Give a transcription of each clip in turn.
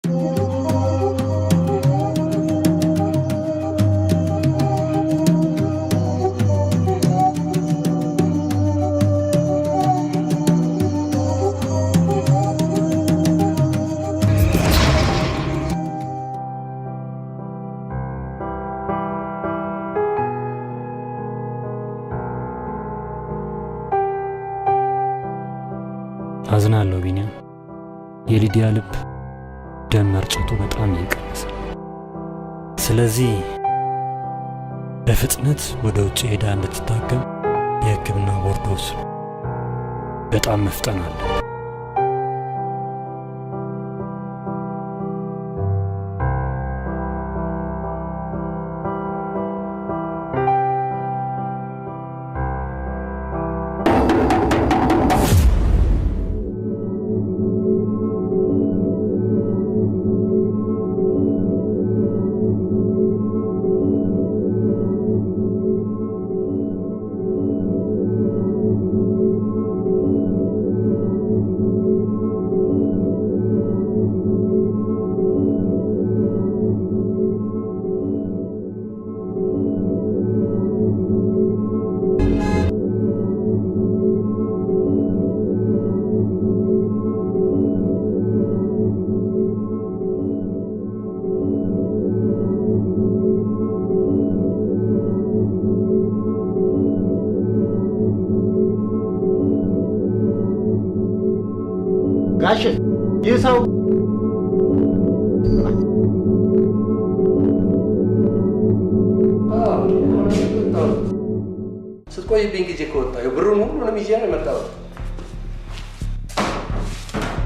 አዝናለሁ ቢኒያም። የሊዲያ ልብ ደም መርጨቱ በጣም እየቀነሰ፣ ስለዚህ በፍጥነት ወደ ውጭ ሄዳ እንድትታከም የሕክምና ቦርድ ወስኖ በጣም መፍጠን አለ። ጋሽ ይህ ሰው ስትቆይብኝ ጊዜ ከወጣ ብሩን ሁሉንም ይዤ ነው የመጣሁት።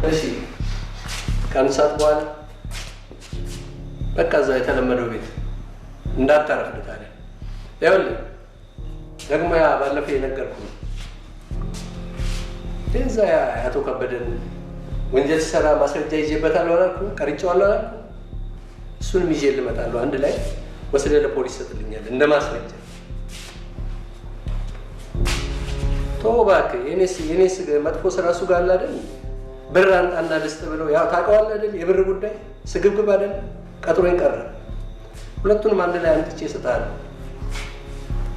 እሺ ከአንድ ሰዓት በኋላ በቃ እዛ የተለመደው ቤት እንዳታረፍድ። ታዲያ ይኸውልህ ደግሞ ያ ባለፈው የነገርኩህ እዛ አቶ ከበደን ወንጀል ሲሰራ ማስረጃ ይዤበታለሁ አላልኩህ? ቀርጬዋለሁ አላልኩህ? እሱንም ይዤ ልመጣለሁ። አንድ ላይ ወስደህ ለፖሊስ ሰጥልኛለህ እንደ ማስረጃ። ተው እባክህ። የኔስ መጥፎ ስራ እሱ ጋር አለ አይደል? ብር አንጣና ልስጥ ብለው ያው ታውቀዋለህ አይደል? የብር ጉዳይ ስግብግብ አይደል? ቀጥሮኝ ቀረ። ሁለቱንም አንድ ላይ አምጥቼ እሰጥሃለሁ።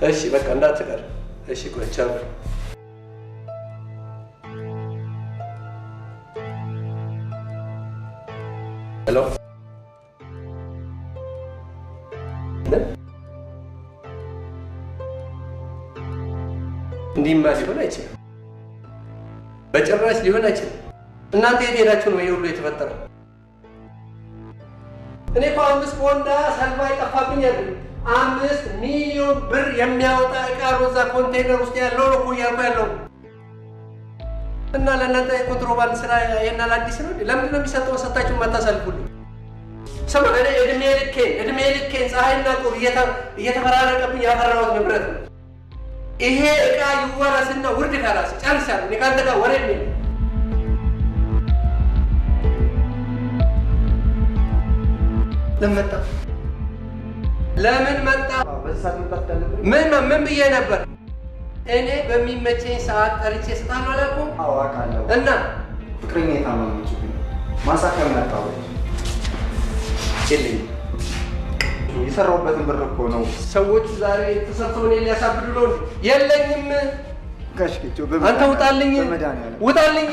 እሺ በቃ እንዳትቀር። እሺ ቆይ ቻው። ሄሎ እንዲህማ ሊሆን አይችልም፣ በጭራሽ ሊሆን አይችልም። እናንተ የት ሄዳችሁ ነው ይሄ ሁሉ የተፈጠረው? እኔ እኮ 5 ቦንዳ ሰልባ ይጠፋብኝ ያለ 5 ሚሊዮን ብር የሚያወጣ ዕቃ ሮዛ ኮንቴነር ውስጥ ያለው ነው እኮ እያልኩ ያለው። እና ለእናንተ የኮንትሮባንድ ስራ ይሄን አዲስ ነው? ለምንድን ነው የሚሰጠው? ሰጣችሁ ማታሳልፉልኝ? ሰማ እኔ እድሜ ልኬን ፀሐይና ቁር እየተፈራረቀብኝ ያፈራሁት ንብረት ነው። ይሄ ዕቃ ይወረስና ውርድ ካላስ ጨርሻለሁ። እኔ ከአንተ ጋር ወሬ የሚል ለምን መጣ? ምን ብዬ ነበር? እኔ በሚመቸኝ ሰዓት ጠርቼ ስጣለሁ አላልኩም? አዋቃለሁ። እና ፍቅረኛ የታመመችብኝ ማሳከም መጣሁ። የለኝም። የሰራሁበትን ብር እኮ ነው። ሰዎቹ ዛሬ ተሰብስበው እኔን ሊያሳብዱ ነው። የለኝም። ጋሽ አንተ ውጣልኝ፣ ውጣልኝ።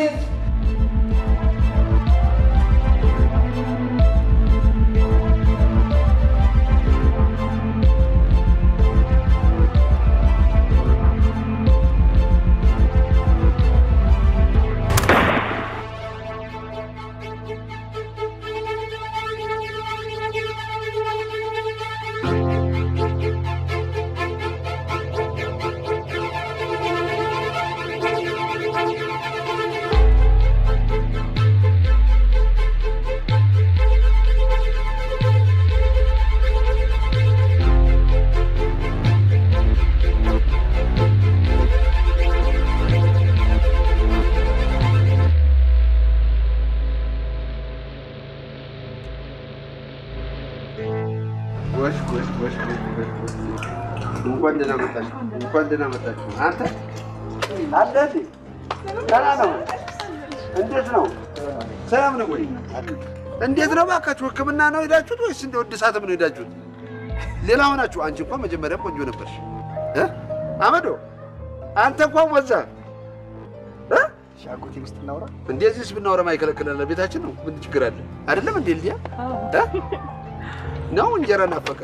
እንኳን ደህና መጣችሁ። አንተ አለህ? ደህና ነው። እንዴት ነው? ሰላም ነው ወይ? እንዴት ነው ባካችሁ? ህክምና ነው ሄዳችሁት ወይስ እንደው እድሳትም ነው ሄዳችሁት? ሌላ ሆናችሁ አንቺ እንኳን መጀመሪያም ቆንጆ ነበርሽ። አመዶ አንተ እንኳን ወዛ ሻጎቴ ውስጥ እናውራ። እንደዚህስ ብናወራ ማይከለክላል። ቤታችን ነው። ምን ችግር አለ? አይደለም እንዴ ልያ ነው እንጀራ ናፈቀ።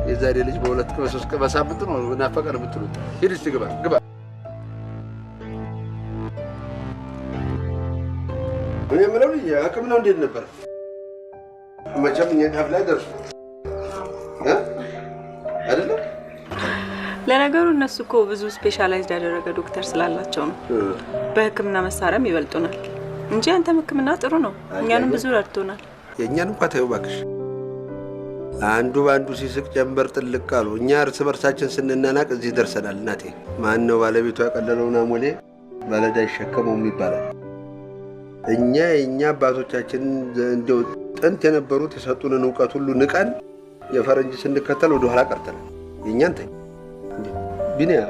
የዛሬ ልጅ በሁለት በሶስት በሳምንት ነው ናፈቀ ነው የምትሉት። ሂድ እስቲ ግባ ግባ። እኔ የምለው ልጅ ህክምናው እንዴት ነበር? መቼም እኛ ዳፍ ላይ ደርሱ አይደለም። ለነገሩ እነሱ እኮ ብዙ ስፔሻላይዝድ ያደረገ ዶክተር ስላላቸው ነው። በህክምና መሳሪያም ይበልጡናል እንጂ አንተም ህክምና ጥሩ ነው። እኛንም ብዙ ረድቶናል። የእኛን እንኳን ተይው እባክሽ። አንዱ በአንዱ ሲስቅ ጀንበር ጥልቅ አሉ። እኛ እርስ በርሳችን ስንናናቅ እዚህ ደርሰናል። እናቴ ማን ነው ባለቤቱ ያቀለለውን አሞሌ ባለዕዳ ይሸከመውም ይባላል። እኛ የእኛ አባቶቻችን እንደው ጥንት የነበሩት የሰጡንን እውቀት ሁሉ ንቀን የፈረንጅ ስንከተል ወደ ኋላ ቀርተናል። የእኛን ተይ ቢኒያ፣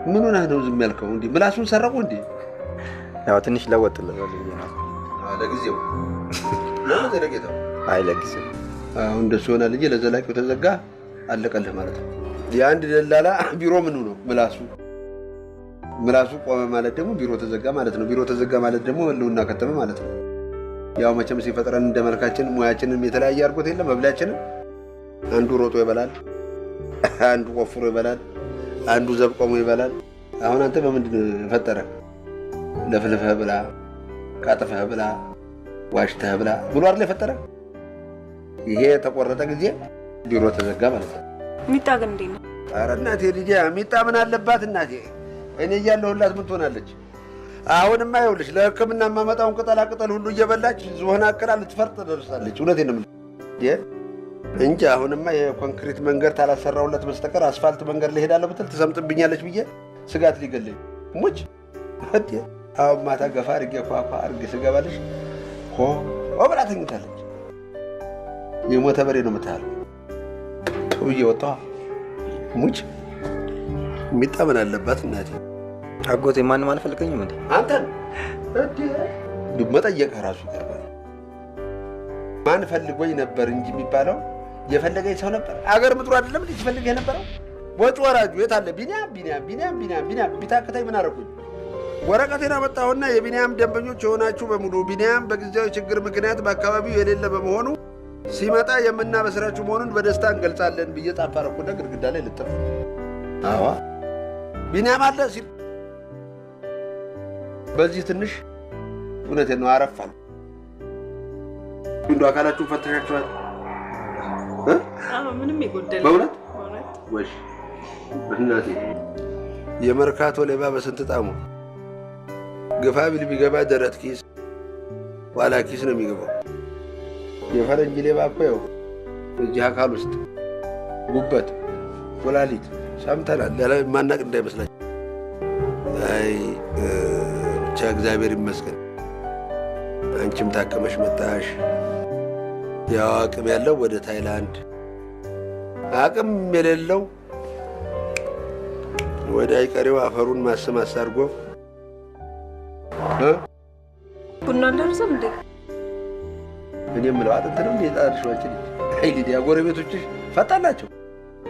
ምን ሆነህ ነው ዝም ያልከው? እንዴ ምላሱን ሰረቁ እንዴ? ያው ትንሽ ለወጥ ለዘለኝ ነው ለጊዜው ለዘለቄታው። አይ ለጊዜው አሁን እንደሱ ሆነ ልጅ ለዘላቂው ተዘጋ አለቀልህ ማለት ነው። የአንድ ደላላ ቢሮ ምኑ ነው ምላሱ ቆመ ማለት ደግሞ ቢሮ ተዘጋ ማለት ነው። ቢሮ ተዘጋ ማለት ደግሞ ህልውና ከተመ ማለት ነው። ያው መቼም ሲፈጥረን እንደመልካችን ሙያችንን የተለያየ አድርጎት የለም። መብላችንን አንዱ ሮጦ ይበላል፣ አንዱ ቆፍሮ ይበላል፣ አንዱ ዘብቆሞ ይበላል። አሁን አንተ በምንድን ፈጠረ? ለፍልፈህ ብላ፣ ቃጥፈህ ብላ፣ ዋሽተህ ብላ ብሎ አይደል የፈጠረ? ይሄ ተቆረጠ ጊዜ ቢሮ ተዘጋ ማለት ነው። ሚጣ ግን እንዴት ነው? ኧረ እናቴ ልጄ ሚጣ ምን አለባት እናቴ? እኔ እያለሁላት ምን ትሆናለች? አሁንማ ይኸውልሽ ለህክምና የማመጣውን ቅጠላ ቅጠል ሁሉ እየበላች ዝሆን አቅላ ልትፈርጥ ደርሳለች። እውነቴን ነው የምልሽ እንጂ አሁንማ የኮንክሪት መንገድ ታላሰራሁለት በስተቀር አስፋልት መንገድ ላይ ሄዳለሁ ብትል ትሰምጥብኛለች ብዬ ስጋት ሊገለኝ ሙች እዴ አሁን ማታ ገፋ አድርጌ ኳኳ አድርጌ ስገባልሽ ሆ ብላ ተኝታለች። የሞተ በሬ ነው የምታህል ብዬ ወጣሁ። ሙች ሚጣ ምን አለባት እናቴ? አጎቴ ማንም አልፈልገኝም እንዴ? አንተን እዴ መጠየቅ ራሱ ይቀርባል። ማን ፈልጎኝ ነበር እንጂ የሚባለው የፈለገኝ ሰው ነበር። አገር ምጥሩ አይደለም እንዴ ሲፈልግ የነበረው? ወጭ ወራጁ የት አለ? ቢኒያም ቢታክተኝ ምን አደረኩኝ? ወረቀቴን አመጣሁና የቢኒያም ደንበኞች የሆናችሁ በሙሉ ቢኒያም በጊዜያዊ ችግር ምክንያት በአካባቢው የሌለ በመሆኑ ሲመጣ የምናበስራችሁ መሆኑን በደስታ እንገልጻለን ብዬ ጻፍ አደረኩና ግድግዳ ላይ ልጥፍ። አዋ ቢኒያም አለ ሲል በዚህ ትንሽ እውነቴን ነው አረፋል። እንደው አካላችሁን ፈተሻችኋል? ምንም ይጎደል በእውነት ወሽ እናቴ የመርካቶ ሌባ በስንት ጣሙ ግፋ ቢል ቢገባ ደረት ኪስ ኋላ ኪስ ነው የሚገባው። የፈረንጅ ሌባ እኮ ያው እዚህ አካል ውስጥ ጉበት፣ ኩላሊት ሰምተናል። ሌላ ማናቅ እንዳይመስላችሁ። አይ ብቻ እግዚአብሔር ይመስገን አንቺም ታከመሽ መጣሽ። ያው አቅም ያለው ወደ ታይላንድ፣ አቅም የሌለው ወደ አይቀሬው አፈሩን ማስማስ አድርጎ ቡና እንደርሰም እንዴ? እኔ የምለው አጥንት ነው እንዴ ጣልሽ? አንቺ ልጅ አይ ሊዲያ ጎረቤቶችሽ ፈጣላቸው።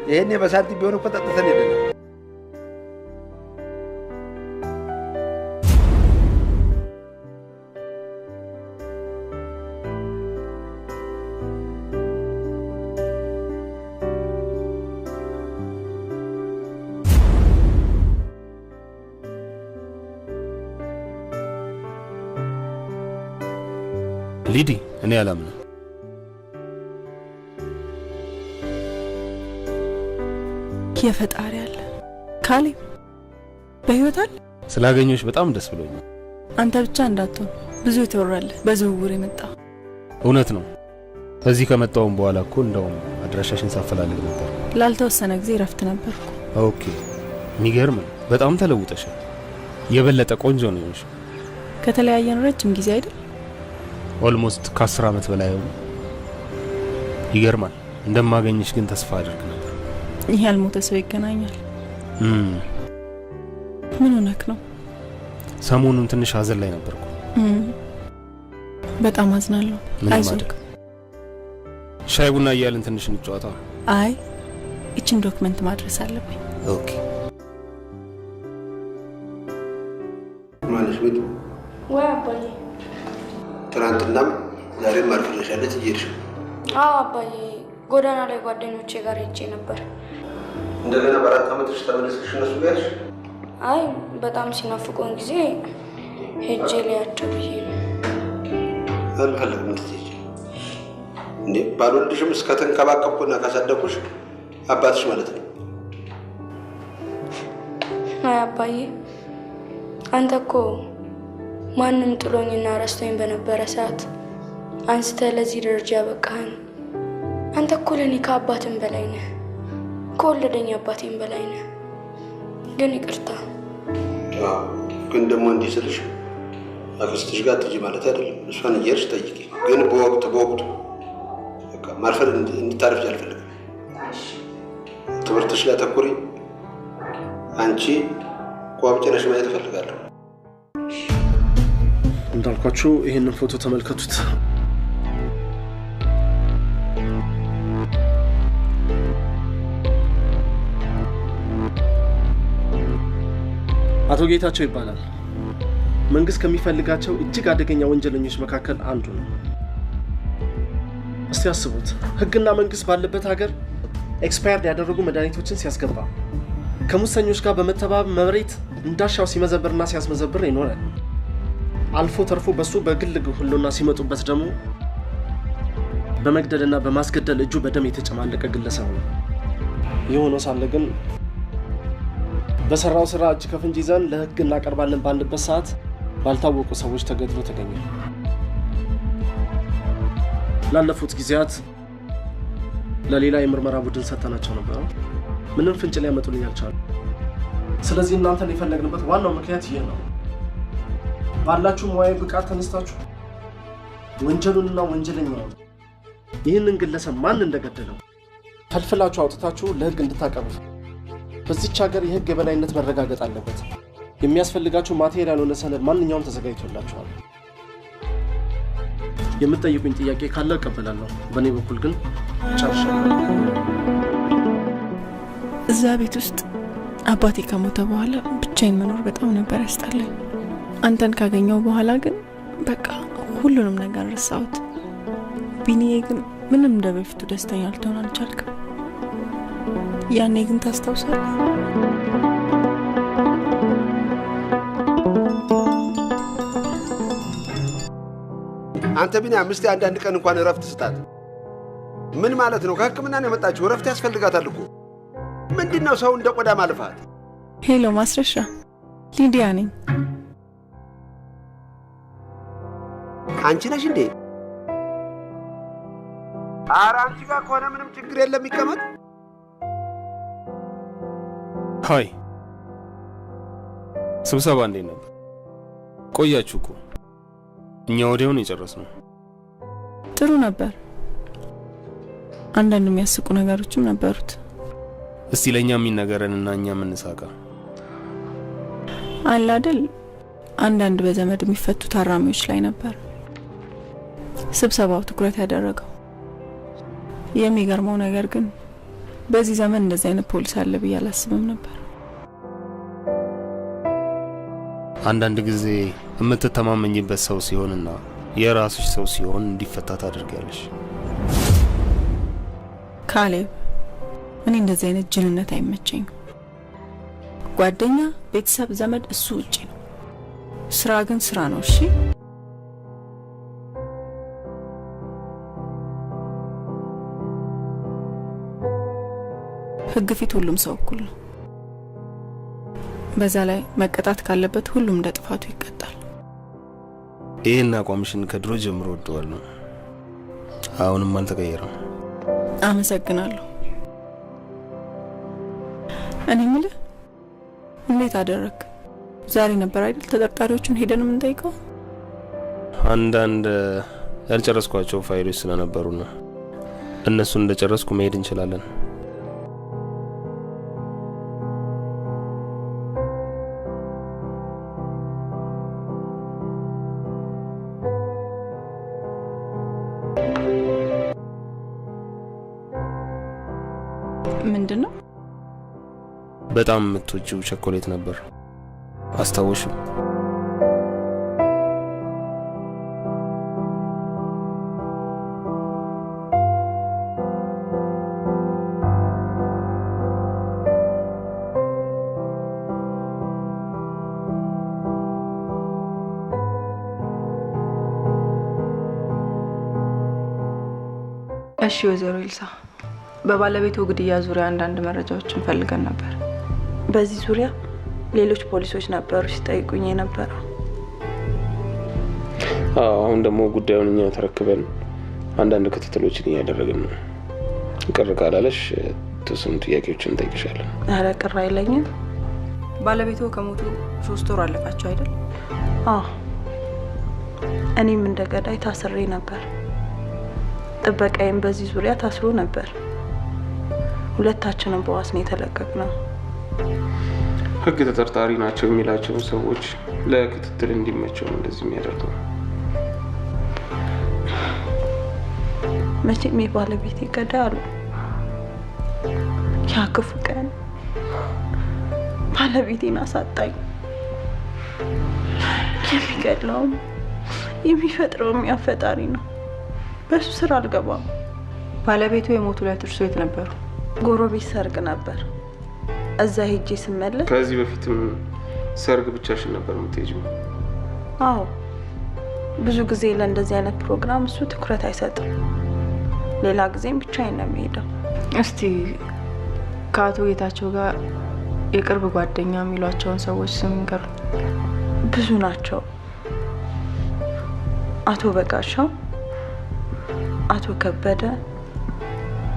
ይሄኔ በሳንቲም ቢሆን እኮ ጠጥተን ሄደናል። ሊዲ እኔ አላምነው። የፈጣሪ አለ ካሌብ በህይወት አለ። ስላገኘሁሽ በጣም ደስ ብሎኛል። አንተ ብቻ እንዳትሆን ብዙ የተወራለህ በዝውውር የመጣ እውነት ነው። ከዚህ ከመጣሁም በኋላ እኮ እንደውም አድራሻሽን ሳፈላልግ ነበር። ላልተወሰነ ጊዜ ረፍት ነበርኩ። ኦኬ የሚገርም ነው። በጣም ተለውጠሻል። የበለጠ ቆንጆ ነው የሆንሽው። ከተለያየን ረጅም ጊዜ አይደል? ኦልሞስት ከ10 ዓመት በላይ ነው። ይገርማል። እንደማገኝሽ ግን ተስፋ አድርግ ነበር። ይሄ ያልሞተ ሰው ይገናኛል። ምን ሆነክ ነው? ሰሞኑን ትንሽ ሀዘን ላይ ነበርኩ። በጣም አዝናለሁ። አይዞህ። ሻይ ቡና እያልን ትንሽ እንጫወታ። አይ እቺን ዶክመንት ማድረስ አለብኝ። ኦኬ። ማለሽ ቤት ወይ አባዬ? ትናንትናም ዛሬም አርፍለሻለች እየሄድሽ? አዎ አባዬ፣ ጎዳና ላይ ጓደኞቼ ጋር ሄጄ ነበር። እንደገና በአራት ዓመትሽ ተመለስሽ እነሱ ጋር? አይ በጣም ሲናፍቁን ጊዜ ሄጄ ሊያቸው ብዬ ነው። አልፈልግም እንድትሄጂ። እንዴ ባልወልድሽም እስከተንከባከብኩና ካሳደግኩሽ አባትሽ ማለት ነው። አይ አባዬ፣ አንተ እኮ ማንም ጥሎኝና ረስቶኝ በነበረ ሰዓት አንስተህ ለዚህ ደረጃ ያበቃህን። አንተ እኮ ለእኔ ከአባትም በላይ ነህ፣ ከወለደኝ አባቴም በላይ ነህ። ግን ይቅርታ። ግን ደግሞ እንዲህ ስልሽ አክስትሽ ጋር ትጂ ማለት አይደለም። እሷን እየሄድሽ ጠይቂ። ግን በወቅቱ በቃ ማርፈድ እንድታረፍጂ አልፈልግም። ትምህርትሽ ላይ ተኩሪ። አንቺ ቋብጭነሽ ማየት እፈልጋለሁ። እንዳልኳችሁ ይህንን ፎቶ ተመልከቱት። አቶ ጌታቸው ይባላል። መንግስት ከሚፈልጋቸው እጅግ አደገኛ ወንጀለኞች መካከል አንዱ ነው። እስቲ አስቡት፣ ህግና መንግስት ባለበት ሀገር ኤክስፓየርድ ያደረጉ መድኃኒቶችን ሲያስገባ፣ ከሙሰኞች ጋር በመተባበር መሬት እንዳሻው ሲመዘብርና ሲያስመዘብር ይኖራል። አልፎ ተርፎ በሱ በግል ሁሉና ሲመጡበት ደግሞ በመግደልና በማስገደል እጁ በደም የተጨማለቀ ግለሰብ ነው። የሆነው ሳለ ግን በሰራው ስራ እጅ ከፍንጅ ይዘን ለህግ እናቀርባለን ባንበት ሰዓት ባልታወቁ ሰዎች ተገድሎ ተገኘ። ላለፉት ጊዜያት ለሌላ የምርመራ ቡድን ሰጥተናቸው ነበር። ምንም ፍንጭ ሊያመጡልኝ አልቻሉ። ስለዚህ እናንተን የፈለግንበት ዋናው ምክንያት ይህ ነው። ባላችሁ ሙያዊ ብቃት ተነስታችሁ ወንጀሉንና ወንጀለኛውን ይህንን ግለሰብ ማን እንደገደለው ፈልፍላችሁ አውጥታችሁ ለህግ እንድታቀርቡ። በዚች ሀገር የህግ የበላይነት መረጋገጥ አለበት። የሚያስፈልጋችሁ ማቴሪያል ሆነ ሰነድ ማንኛውም ተዘጋጅቶላችኋል። የምትጠይቁኝ ጥያቄ ካለ እቀበላለሁ። በእኔ በኩል ግን ጨርሻለሁ። እዛ ቤት ውስጥ አባቴ ከሞተ በኋላ ብቻዬን መኖር በጣም ነበር ያስጠላኝ። አንተን ካገኘው በኋላ ግን በቃ ሁሉንም ነገር ረሳሁት። ቢኒዬ ግን ምንም እንደ በፊቱ ደስተኛ ልትሆን አልቻልክም። ያኔ ግን ታስታውሳለህ? አንተ ቢኒያም እስቲ አንዳንድ ቀን እንኳን እረፍት ስጣት። ምን ማለት ነው? ከህክምና ነው የመጣችው፣ እረፍት ያስፈልጋታል እኮ። ምንድነው ሰው እንደ ቆዳ ማልፋት? ሄሎ ማስረሻ፣ ሊዲያ ነኝ። አንቺ ነሽ እንዴ? ኧረ አንቺ ጋር ከሆነ ምንም ችግር የለም፣ ይቀመጥ። ሃይ፣ ስብሰባ እንዴት ነበር? ቆያችሁ እኮ። እኛ ወዲያውኑ የጨረስነው። ጥሩ ነበር። አንዳንድ የሚያስቁ ነገሮችም ነበሩት። እስቲ ለኛ የሚነገረንና እኛ የምንሳቃ አለ አይደል? አንዳንድ በዘመድ የሚፈቱ ታራሚዎች ላይ ነበር ስብሰባው ትኩረት ያደረገው። የሚገርመው ነገር ግን በዚህ ዘመን እንደዚህ አይነት ፖሊስ አለ ብዬ አላስብም ነበር። አንዳንድ ጊዜ የምትተማመኝበት ሰው ሲሆንና የራስሽ ሰው ሲሆን እንዲፈታ ታደርጊያለሽ። ካሌብ፣ እኔ እንደዚህ አይነት ጅልነት አይመቸኝም። ጓደኛ፣ ቤተሰብ፣ ዘመድ እሱ ውጪ ነው። ስራ ግን ስራ ነው። እሺ ህግ ፊት ሁሉም ሰው እኩል ነው። በዛ ላይ መቀጣት ካለበት ሁሉም እንደ ጥፋቱ ይቀጣል። ይሄን አቋምሽን ከድሮ ጀምሮ ወደዋለሁ። አሁንም አልተቀየረም። አመሰግናለሁ። እኔ የምልህ እንዴት አደረክ? ዛሬ ነበር አይደል ተጠርጣሪዎቹን ሄደን የምንጠይቀው? አንዳንድ ያልጨረስኳቸው ፋይሎች ስለነበሩና እነሱን እንደጨረስኩ መሄድ እንችላለን። ምንድነው? በጣም የምትወጂው ቸኮሌት ነበር። አስታውሽው? እሺ ወይዘሮ ኢልሳ፣ በባለቤቱ ግድያ ዙሪያ አንዳንድ መረጃዎችን ፈልገን ነበር። በዚህ ዙሪያ ሌሎች ፖሊሶች ነበሩ ሲጠይቁኝ የነበረው። አሁን ደግሞ ጉዳዩን እኛ ተረክበን አንዳንድ ክትትሎችን እያደረግን ነው። ቅር ካላለሽ ተወሰኑ ጥያቄዎችን እንጠይቅሻለን። ኧረ ቅር አይለኝም። ባለቤቱ ከሞቱ 3 ወር አለፋቸው አይደል? አዎ። እኔም እንደ ገዳይ ታስሬ ነበር። ጥበቃዬም በዚህ ዙሪያ ታስሮ ነበር። ሁለታችንም በዋስ ነው የተለቀቅነው። ህግ ተጠርጣሪ ናቸው የሚላቸውን ሰዎች ለክትትል እንዲመቸው እንደዚህ የሚያደርገው። መቼም የባለቤቴ ገዳይ አሉ። ያ ክፉ ቀን ባለቤቴን አሳጣኝ። የሚገድለውም የሚፈጥረውም ያ ፈጣሪ ነው። በሱ ስራ አልገባም። ባለቤቱ የሞቱ ዕለት እርሶ የት ነበሩ? ጎረቤት ሰርግ ነበር። እዛ ሄጄ ስመለስ። ከዚህ በፊትም ሰርግ ብቻሽን ነበር የምትሄጂው? አዎ። ብዙ ጊዜ ለእንደዚህ አይነት ፕሮግራም እሱ ትኩረት አይሰጥም። ሌላ ጊዜም ብቻዬን ነው የምሄደው። እስቲ ከአቶ ጌታቸው ጋር የቅርብ ጓደኛ የሚሏቸውን ሰዎች ስም ንገሩ። ብዙ ናቸው። አቶ በጋሻው፣ አቶ ከበደ፣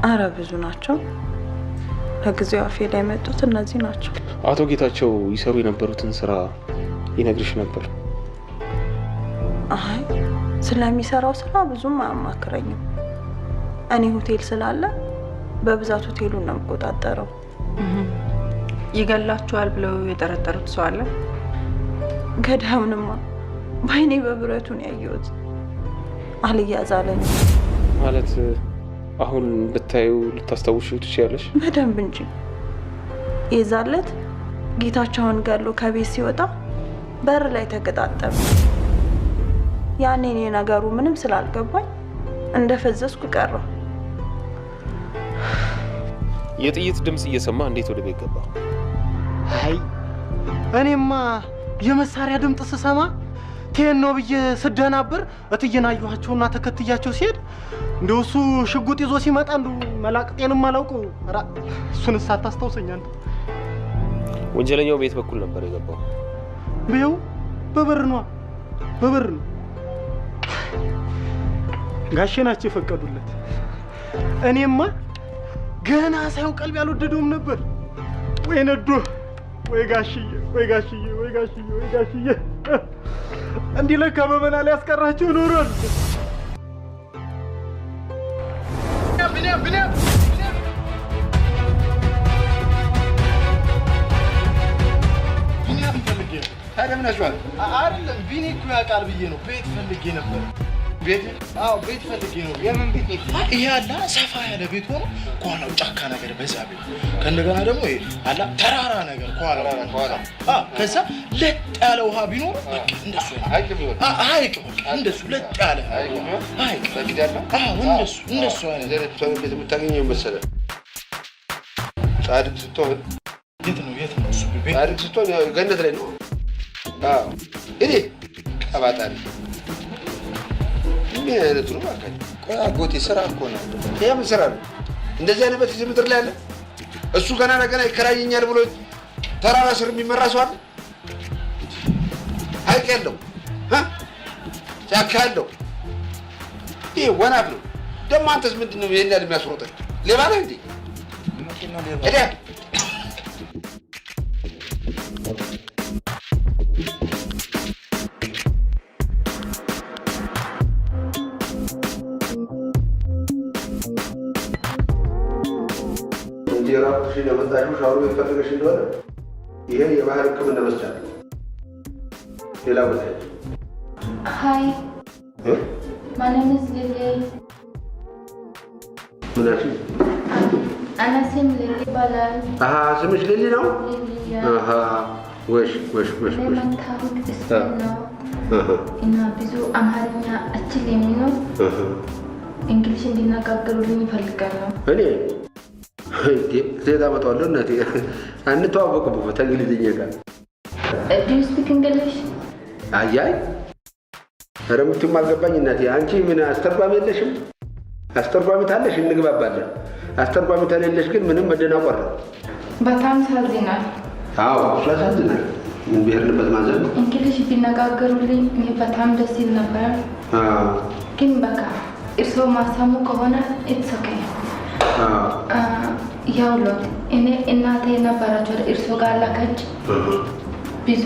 አረ ብዙ ናቸው። ለጊዜው አፌ ላይ መጡት እነዚህ ናቸው። አቶ ጌታቸው ይሰሩ የነበሩትን ስራ ይነግርሽ ነበር? አይ ስለሚሰራው ስራ ብዙም አያማክረኝም። እኔ ሆቴል ስላለ በብዛት ሆቴሉን ነው የምቆጣጠረው። ይገላችኋል ብለው የጠረጠሩት ሰው አለ? ገዳዩንማ በአይኔ በብረቱን ያየሁት አልያዛለኝ። ማለት አሁን ብታዩ ልታስታውሽው ትችያለሽ? በደንብ እንጂ። የዛለት ጌታቸውን ገሎ ከቤት ሲወጣ በር ላይ ተገጣጠመ። ያኔ እኔ ነገሩ ምንም ስላልገባኝ እንደፈዘዝኩ ቀረሁ። የጥይት ድምጽ እየሰማ እንዴት ወደ ቤት ገባ? አይ እኔማ የመሳሪያ ድምጽ ስሰማ ቴኖ ብዬ ስደናብር እትዬን አየኋቸውና ተከትያቸው ሲሄድ እንደው እሱ ሽጉጥ ይዞ ሲመጣ እንደው መላቅጤንም አላውቀው። ራ እሱን ሳታስታውሰኝ አንተ። ወንጀለኛው ቤት በኩል ነበር የገባው? በው በበር ነው በበር ነው። ጋሼ ናቸው የፈቀዱለት። እኔማ ገና ሳይው ቀልብ ያልወደደውም ነበር። ወይ ነዶ ወይ ጋሽዬ ወይ ጋሽዬ ወይ ጋሽዬ ወይ ጋሽዬ እንዲህ ለካ በመና ላይ ያስቀራቸው ኖሯል። ብኔ ታዲያ ምን አሽዋል? አይደለም ቢኒ እኮ ያውቃል ብዬ ነው። ቤት ፈልጌ ነበር። ቤት? አዎ ቤት ፈልጌ ነው። የምን ቤት? ይሄ አላ ሰፋ ያለ ቤት ሆኖ ከኋላው ጫካ ነገር በዛ ቤት፣ ከእንደገና ደግሞ ይሄ አላ ተራራ ነገር ከኋላው ከዛ ለጥ ያለ ውሃ ቢኖር በቃ እንደሱ ሀይቅ በቃ እንደሱ ለጥ ያለ ሀይቅ በግድ ያለው እንደሱ አይነት ሰው ቤት የምታገኘው መሰለህ? ጻድቅ ስትሆን የት ነው እሱ ቤት? ጻድቅ ስትሆን ገነት ላይ ነው። አዎ እኔ ቀባጣሪ ምን አይነቱ ነው? አካኝ ቆይ አጎቴ ስራ እኮ ነው። ይሄ ምን ስራ ነው? እንደዚህ አይነት በዚህ ምድር ላይ አለ? እሱ ገና ነገና ይከራየኛል ብሎ ተራራ ስር የሚመራ ሰው አለ? ሀይቅ ያለው ጫካ ያለው ይሄ ወናፍ ነው። ደግሞ አንተስ ምንድን ነው ይሄን ያህል የሚያስሮጠኝ? ሌባ ነህ እንዴ? የራስሽን የመጣሽው ሻወር ቤት ፈልገሽ እንደሆነ ይሄ የባህል ሕክምና መስጫ ነው። ሌላ ቦታ Hi. My name is Lily. ምናችን أنا اسم ليلي بلال. ስምሽ ሊሊ ነው? ወሽ ለመታወቅ እስም ነው እና ብዙ አማርኛ አችልም ነው እንግሊዝ እንዲነጋገሩልኝ እፈልጋለሁ። እኔ ዜጋ መጣለሁ እናቴ አንተዋወቅም በእንግሊዝኛ ጋር Do you speak English? አያይ ኧረ ምንም አልገባኝ እናቴ። አንቺ ምን አስተርጓሚ የለሽም? አስተርጓሚ ታለሽ እንግባባለን። አስተርጓሚ ታለሽ ግን ምንም መደናቆር ነው። በጣም ያሳዝናል። አዎ ያሳዝናል። ምን ቢሄድበት ማዘን ነው። እንግሊዝ ቢነጋገሩልኝ እኔ በጣም ደስ ይል ነበር። ግን በቃ እርስዎ ማሳሙ ከሆነ it's okay። ያውሎት እኔ እናቴ ነበረች ወደ እርስዎ ጋር ላከች። ብዙ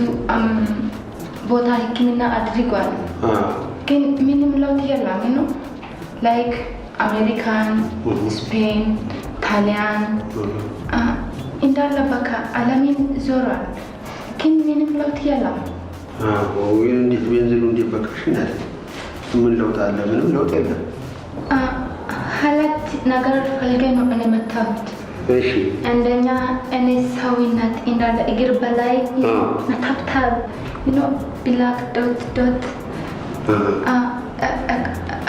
ቦታ ሕክምና አድርጓል። ግን ምንም ለውጥ የለም ነው ላይክ አሜሪካን፣ ስፔን፣ ጣሊያን እንዳለ በቃ ዓለምን ዞሯል። ግን ምንም ለውጥ የለም። እንዴት ቤንዚኑ እንዴት በቃሽ ናት? ምን ለውጥ አለ? ምንም ለውጥ የለም። ሁለት ነገር ፈልጌ ነው እኔ መጣሁት። እሺ አንደኛ እኔ ሰውነት እንዳለ እግር በላይ መታብታብ ብላክ ዶት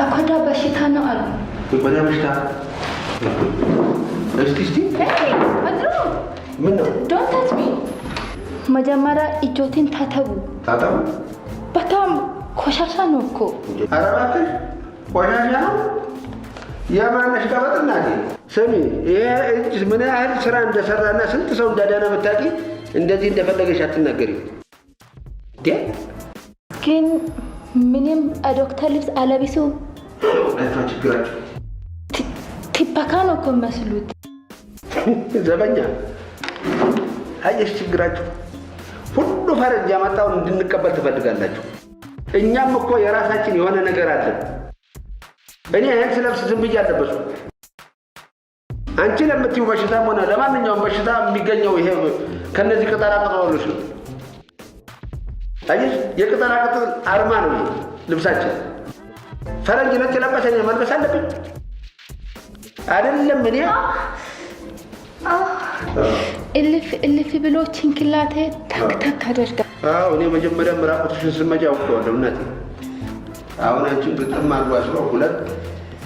አቆዳ በሽታ ነው አሉ። የቆዳ በሽታ? እስቲ ምን ነው? ዶንት ታች ሚ። መጀመሪያ እጆትን ታጠቡ። በጣም ቆሻሻ ነው እኮ። ኧረ እባክሽ ቆሻሻ ነው? የማነሽ ቀበጥ እናቴ። ስሚ ይሄ እጅ ምን ያህል ስራ እንደሰራና ስንት ሰው እንዳዳነ ብታውቂ እንደዚህ እንደፈለገሽ አትናገሪ። ግን ምንም ዶክተር ልብስ አለቢሱ ችግራቸው ቲፓካ ነው እኮ መስሉት ዘበኛ። አየሽ ችግራችሁ ሁሉ ፈረንጅ ያመጣውን እንድንቀበል ትፈልጋላችሁ። እኛም እኮ የራሳችን የሆነ ነገር አለን። እኔ ይህን ስለብስ ዝም ብዬ አለበሱ። አንቺ ለምትይው በሽታም ሆነ ለማንኛውም በሽታ የሚገኘው ይሄ ከነዚህ ቅጠላቅጠሎች ነው። አየሽ የቅጠላቅጠል አርማ ነው ይሄ ልብሳችን። ፈረንጅ ነጭ ለበሰ እኔ መልበስ አለብኝ አይደለም? እኔ እልፍ ብሎ ጭንቅላቴ ታክ አደርጋ። እኔ መጀመሪያ ራቁትሽን ስመጪ አውቀዋለሁ እናቴ። አሁን አንቺን ግጥም አድርጎ አስሮ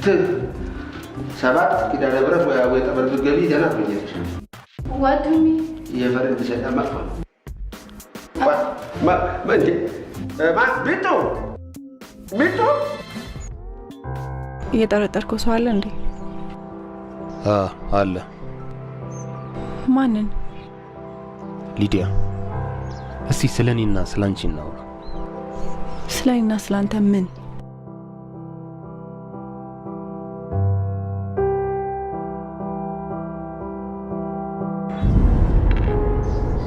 2-7 ኪዳነ ምህረት ወይ አቡነ ጠበል ብትገቢ ደህና ትሆኛለሽ። ዋዱሚ የፈረንጅ ሰይጣን መጥፎ ነው። ቢጡ እየጠረጠርከው ሰው አለ እንዴ? አለ። ማንን? ሊዲያ። እስቲ ስለኔና ስላንቺ እናውራ። ስለኔና ስላንተ ምን?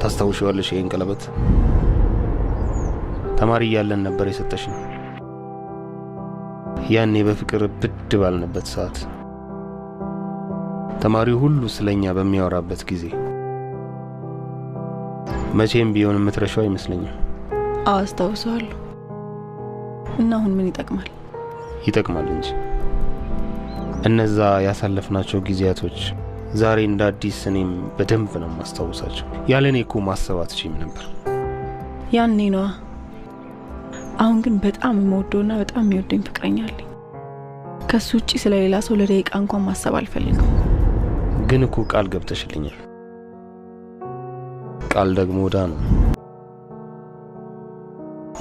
ታስታውሻለሽ? ይሄን ቀለበት ተማሪ እያለን ነበር የሰጠሽኝ። ያኔ በፍቅር ብድ ባልንበት ሰዓት ተማሪው ሁሉ ስለኛ በሚያወራበት ጊዜ መቼም ቢሆን የምትረሻው አይመስለኝም። አስታውሰዋለሁ። እና አሁን ምን ይጠቅማል? ይጠቅማል እንጂ እነዛ ያሳለፍናቸው ጊዜያቶች ዛሬ እንደ አዲስ እኔም በደንብ ነው ማስታወሳቸው። ያለኔ እኮ ማሰብ አትችይም ነበር። ያኔ ነዋ። አሁን ግን በጣም የምወደውና በጣም የሚወደኝ ፍቅረኛ አለኝ። ከሱ ውጪ ስለሌላ ሰው ለደቂቃ እንኳን ማሰብ አልፈልግም። ግን እኮ ቃል ገብተሽልኛል። ቃል ደግሞ ወዳ ነው።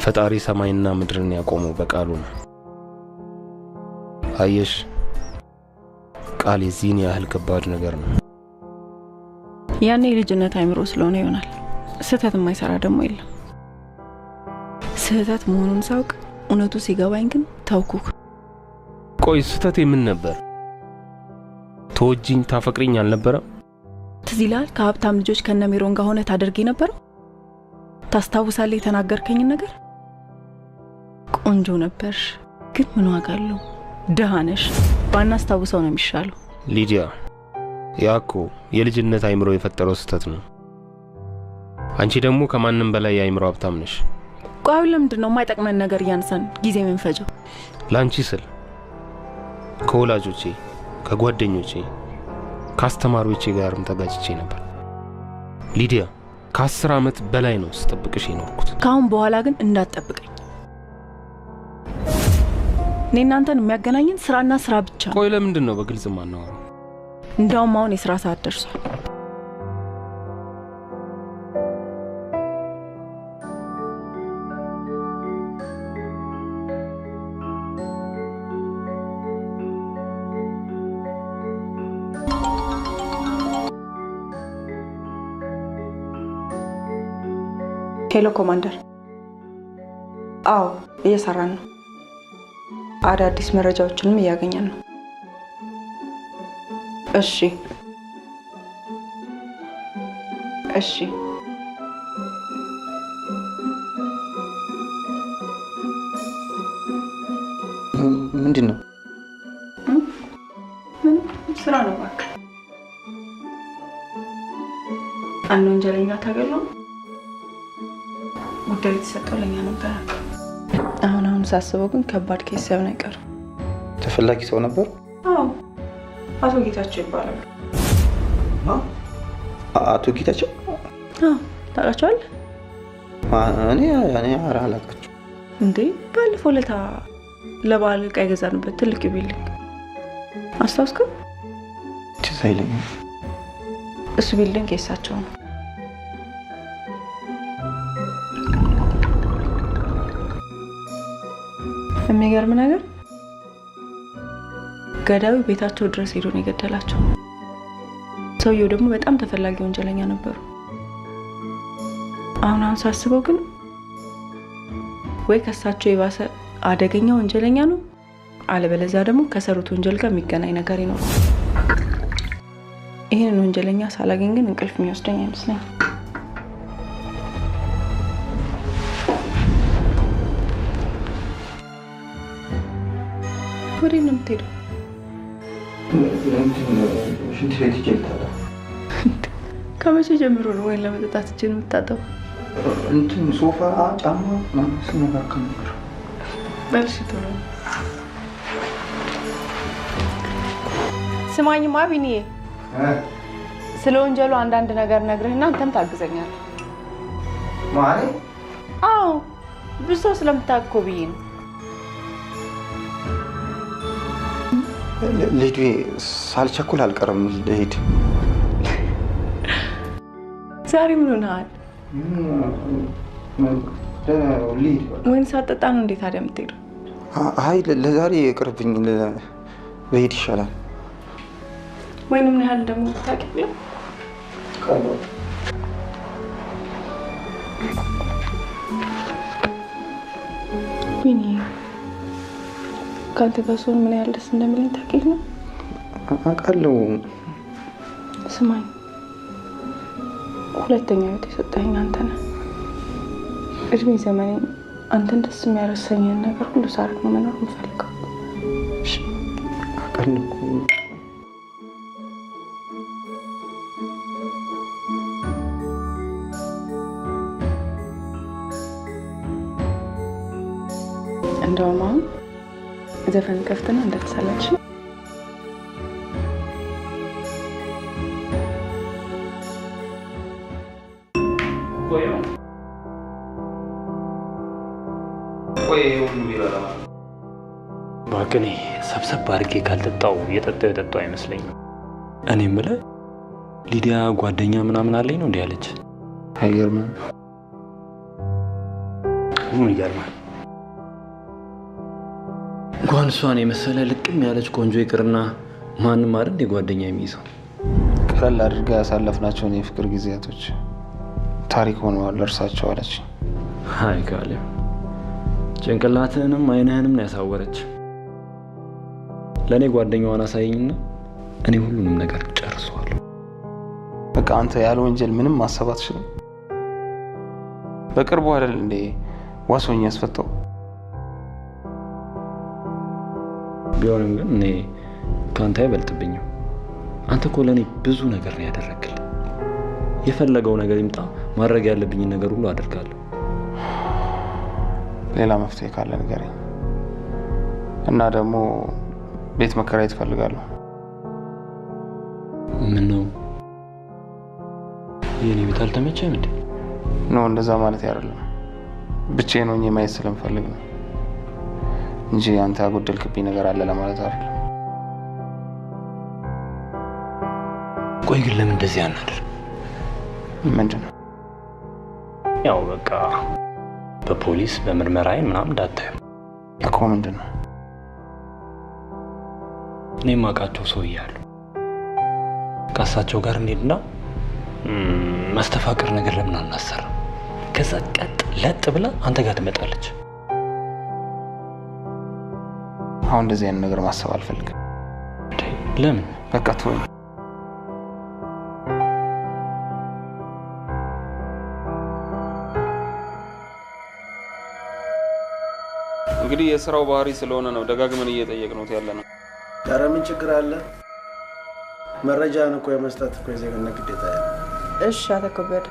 ፈጣሪ ሰማይና ምድርን ያቆመው በቃሉ ነው። አየሽ፣ ቃል የዚህን ያህል ከባድ ነገር ነው። ያኔ የልጅነት አይምሮ ስለሆነ ይሆናል። ስህተት የማይሰራ ደግሞ የለም። ስህተት መሆኑን ሳውቅ እውነቱ ሲገባኝ ግን ታውኩክ። ቆይ ስህተቴ ምን ነበር? ተወጂኝ ታፈቅሪኝ አልነበረም? ትዝ ይልሃል ከሀብታም ልጆች ከነሜሮን ጋር ሆነ ታደርጊ ነበር? ታስታውሳለህ የተናገርከኝን ነገር? ቆንጆ ነበርሽ፣ ግን ምን ዋጋ አለው? ደሃ ነሽ። ባናስታውሰው ነው የሚሻለው። ሊዲያ፣ ያኮ የልጅነት አይምሮ የፈጠረው ስህተት ነው። አንቺ ደግሞ ከማንም በላይ የአይምሮ ሀብታም ነሽ። ቆይ ለምንድን ነው የማይጠቅመን ነገር እያነሳን ጊዜ የምንፈጀው? ላንቺ ስል ከወላጆቼ፣ ከጓደኞቼ፣ ከአስተማሪዎቼ ጋርም ተጋጭቼ ነበር። ሊዲያ ከ10 ዓመት በላይ ነው ስጠብቅሽ የኖርኩት። ካሁን በኋላ ግን እንዳትጠብቀኝ። እኔ እናንተን የሚያገናኝን ስራና ስራ ብቻ ነው። ቆይ ለምንድን ነው በግልጽ ማናወራው? እንዳውም አሁን የስራ ሰዓት ደርሷል። ሄሎ ኮማንደር። አዎ እየሰራን ነው። አዳዲስ መረጃዎችንም እያገኘን ነው። እሺ እሺ ምንድን ነው? ምን ስራ ነው እባክህ። አንድ ወንጀለኛ ተገሎ ጉዳዩ የተሰጠው ለኛ ነበር። አሁን ሳስበው ግን ከባድ ኬስ ሳይሆን አይቀርም። ተፈላጊ ሰው ነበር? አዎ አቶ ጌታቸው ይባላል። አቶ ጌታቸው? አዎ ታውቃቸዋለህ? እኔ አላውቃቸውም። እንዴ ባለፈው ዕለት ለበዓል ዕቃ የገዛንበት ትልቅ ቢልዲንግ አስታውስከው? ትዝ አይለኝም። እሱ ቢልዲንግ የእሳቸው ነው። የሚገርም ነገር ገዳዩ ቤታቸው ድረስ ሄዶ ነው የገደላቸው። ሰውየው ደግሞ በጣም ተፈላጊ ወንጀለኛ ነበሩ። አሁን ሳስበው ግን ወይ ከሳቸው የባሰ አደገኛ ወንጀለኛ ነው፣ አለበለዚያ ደግሞ ከሰሩት ወንጀል ጋር የሚገናኝ ነገር ይኖራል። ይህንን ወንጀለኛ ሳላገኝ ግን እንቅልፍ የሚወስደኝ አይመስለኝም። ወዴት ነው የምትሄደው? ሽንት ቤት ሂጅ ልታጠብ። ከመቼ ጀምሮ ነው ወይን ለመጠጣት እጅን የምታጠበው? እንትን ሶፋ ጫማ ስነካከል ነበር። በልሽ ቶሎ። ስማኝማ ቢኒዬ፣ ስለ ወንጀሉ አንዳንድ ነገር ነግርህና አንተም ታግዘኛለህ። ማለት? አዎ ብዙ ሰው ስለምታውቅ እኮ ብዬ ነው። ልሂድ፣ ሳልቸኩል አልቀርም። ልሂድ። ዛሬ ምን ሆነሃል? ወይን ሳትጠጣ ነው እንዴት ታዲያ የምትሄደው? አይ ለዛሬ ይቅርብኝ፣ ልሂድ ይሻላል። ወይን ምን ያህል ደግሞ ታውቂያለሽ? ቢኒ ከአንተ ጋር ስሆን ምን ያህል ደስ እንደሚለኝ ታውቂያለሽ? አውቃለሁ። ስማኝ፣ ሁለተኛ ህይወት የሰጠኸኝ አንተ ነህ። እድሜ ዘመኔ አንተን ደስ የሚያረሰኝን ነገር ሁሉ ሳደርግ ነው መኖር የምፈልገው። አውቃለሁ። እንደውም አሁን ዘፈን ከፍተና እንደተሰላች ባክኔ ሰብሰብ አድርጌ ካልጠጣው የጠጣው አይመስለኝም። እኔ የምልህ ሊዲያ ጓደኛ ምናምን አለኝ ነው እንዴ ያለች? አይገርምም? ምን ይገርማል? እንኳን እሷን የመሰለ ልቅም ያለች ቆንጆ ይቅርና ማንም አይደል ጓደኛ የሚይዘው። ቀለል አድርጋ ያሳለፍናቸውን የፍቅር ጊዜያቶች ታሪክ ሆነዋል እርሳቸው አለች። አይ ካሌብ፣ ጭንቅላትህንም አይንህንም ያሳወረች። ለእኔ ጓደኛዋን አሳየኝና እኔ ሁሉንም ነገር ጨርሰዋለሁ። በቃ አንተ ያለ ወንጀል ምንም ማሰብ አትችልም። በቅርቡ አይደል እንዴ ዋሶኝ ያስፈታው? ቢሆንም ግን እኔ ከአንተ አይበልጥብኝም። አንተ እኮ ለእኔ ብዙ ነገር ነው ያደረግልኝ። የፈለገው ነገር ይምጣ፣ ማድረግ ያለብኝን ነገር ሁሉ አደርጋለሁ። ሌላ መፍትሄ ካለ ንገረኝ። እና ደግሞ ቤት መከራየት እፈልጋለሁ። ምን ነው የኔ ቤት አልተመቸም እንዴ? ነው እንደዛ ማለት አይደለም። ብቻዬን ሆኜ ማየት ስለምፈልግ ነው እንጂ አንተ ያጎደልክብኝ ነገር አለ ለማለት አይደለም። ቆይ ግን ለምን እንደዚህ አናደር? ምንድነው? ያው በቃ በፖሊስ በምርመራ ምናምን እንዳታዩ እኮ። ምንድነው? እኔ ማውቃቸው ሰው እያሉ ከእሳቸው ጋር እንሄድና ማስተፋቀር ነገር ለምን አናሰራ? ከዛ ቀጥ ለጥ ብላ አንተ ጋር ትመጣለች። አሁን እንደዚህ አይነት ነገር ማሰብ አልፈልግም። ለምን? በቃ ተወኝ። እንግዲህ የስራው ባህሪ ስለሆነ ነው ደጋግመን እየጠየቅነው ያለ ነው። ኧረ ምን ችግር አለ? መረጃን እኮ የመስጠት እኮ የዜግነት ግዴታ ያለ። እሺ አቶ ከበደ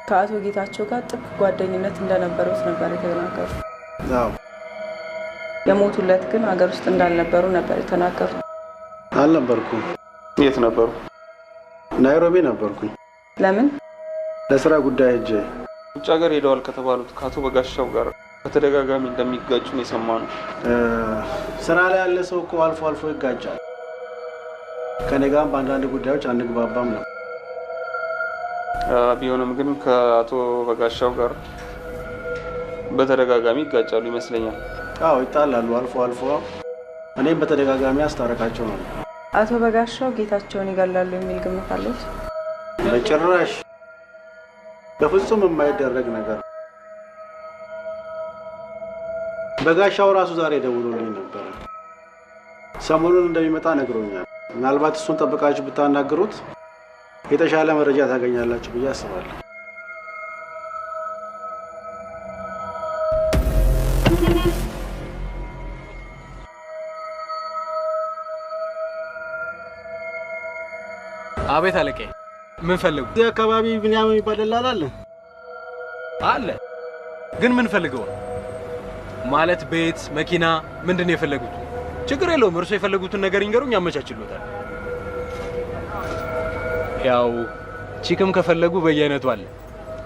ከአቶ ጌታቸው ጋር ጥብቅ ጓደኝነት እንደነበሩት ነበር የተናገሩት። አዎ። የሞቱለት ግን ሀገር ውስጥ እንዳልነበሩ ነበር የተናገሩት። አልነበርኩም። የት ነበሩ? ናይሮቢ ነበርኩኝ። ለምን? ለስራ ጉዳይ ሄጄ። ውጭ ሀገር ሄደዋል ከተባሉት ከአቶ በጋሻው ጋር በተደጋጋሚ እንደሚጋጩ ነው የሰማነው። ስራ ላይ ያለ ሰው እኮ አልፎ አልፎ ይጋጫል። ከኔ ጋርም በአንዳንድ ጉዳዮች አንግባባም ነው። ቢሆንም ግን ከአቶ በጋሻው ጋር በተደጋጋሚ ይጋጫሉ ይመስለኛል። አዎ ይጣላሉ አልፎ አልፎ። እኔም በተደጋጋሚ አስታረቃቸው ነው። አቶ በጋሻው ጌታቸውን ይገላሉ የሚል ግምት አለች? በጭራሽ በፍጹም የማይደረግ ነገር። በጋሻው ራሱ ዛሬ ደውሎልኝ ነበር። ሰሞኑን እንደሚመጣ ነግሮኛል። ምናልባት እሱን ጠብቃችሁ ብታናግሩት የተሻለ መረጃ ታገኛላችሁ ብዬ አስባለሁ። አቤት አለቄ፣ ምን ፈልጉ? እዚህ አካባቢ ቢንያም የሚባል ደላላ አለ? አለ። ግን ምን ፈልገው? ማለት ቤት፣ መኪና፣ ምንድን ነው የፈለጉት? ችግር የለውም። እርሶ የፈለጉትን ነገር ይንገሩኝ፣ አመቻችሎታል። ያው ቺክም ከፈለጉ በየአይነቱ አለ።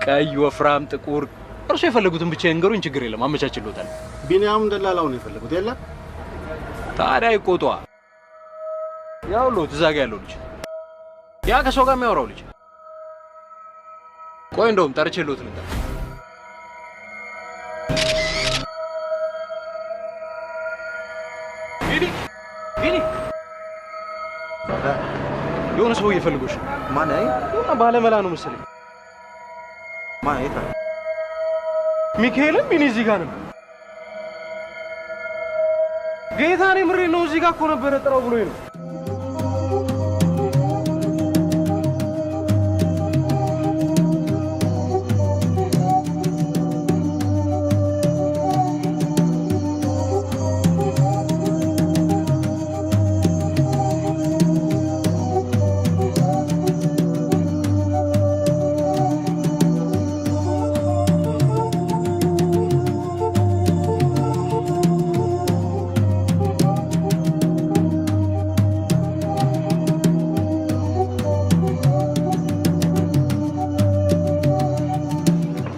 ቀይ፣ ወፍራም፣ ጥቁር። እርሶ የፈለጉትን ብቻ ይንገሩኝ፣ ችግር የለም፣ አመቻችሎታል። ቢንያም ደላላው ነው የፈለጉት የለ? ታዲያ ይቆጧ። ያው ሎት እዛ ጋ ያለው ልጅ፣ ያ ከሰው ጋር የሚያወራው ልጅ። ቆይ እንደውም ጠርቼሎት ልንገር። የሆነ ሰው እየፈልጎሽ ነው። ማን? አይ የሆነ ባለመላ ነው መሰለኝ። ማን? የት? ሚካኤልም ቢኒ እዚህ ጋር ነበር። ጌታኔ ምሬ ነው እዚህ ጋር እኮ ነበረ ጥራው ብሎኝ ነው።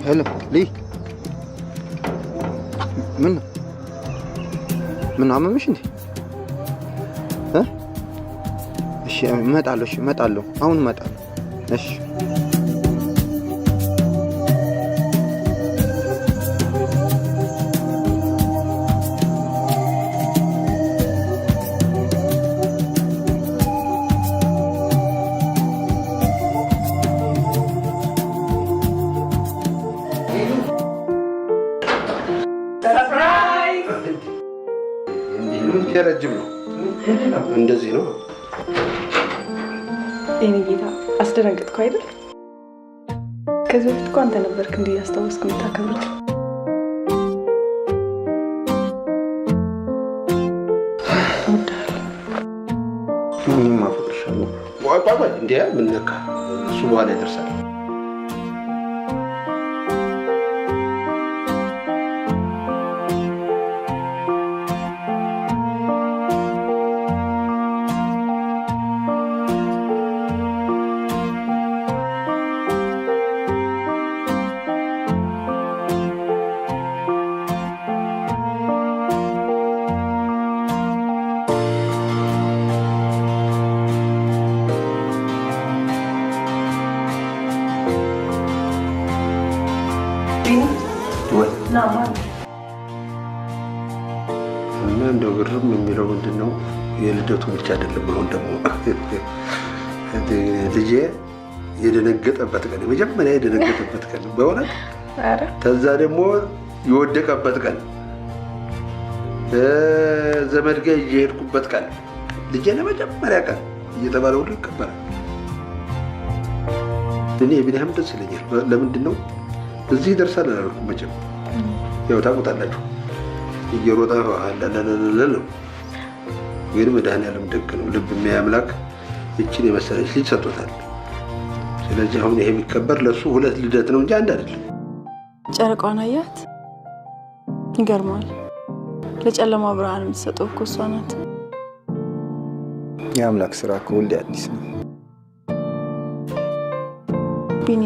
ሄሎ ሊ፣ ምን አመመሽ እንዴ? እሺ እመጣለሁ። እሺ እመጣለሁ፣ አሁን እመጣለሁ። እሺ ረጅም ነው። እንደዚህ ነው። የኔ ጌታ አስደነገጥኩ አይደል? ከዚህ በፊት እኮ አንተ ነበርክ እንዲህ ያስታወስክ የምታከብሩት። እኔም አፈቅርሻለሁ። ቆይ እንዴ ምን ነካ? እሱ በኋላ ይደርሳል። እንደው ግርም የሚለው ምንድን ነው የልደቱ ብቻ አይደለም። አሁን ደግሞ ልጄ የደነገጠበት ቀን የመጀመሪያ የደነገጠበት ቀን በእውነት ከዛ ደግሞ የወደቀበት ቀን ዘመድ ጋር የሄድኩበት ቀን ልጄ ለመጀመሪያ ቀን እየተባለ ሁሉ ይከበራል። እኔ ቢኒያም ደስ ይለኛል። ለምንድን ነው እዚህ ይደርሳል አላልኩም። መቼም ያው ታውቁታላችሁ እየሮጠ አላላላላ ነው። ግን መድኃኒዓለም ደግ ነው። ልብ የሚያምላክ እችን የመሰለች ልጅ ሰጥቶታል። ስለዚህ አሁን ይሄ የሚከበር ለሱ 2 ልደት ነው እንጂ አንድ አይደለም። ጨረቃዋን አያት? ይገርማል። ለጨለማ ብርሃን የምትሰጠው እኮ እሷ ናት። የአምላክ ስራ እኮ ሁሌ አዲስ ነው። ቢኒ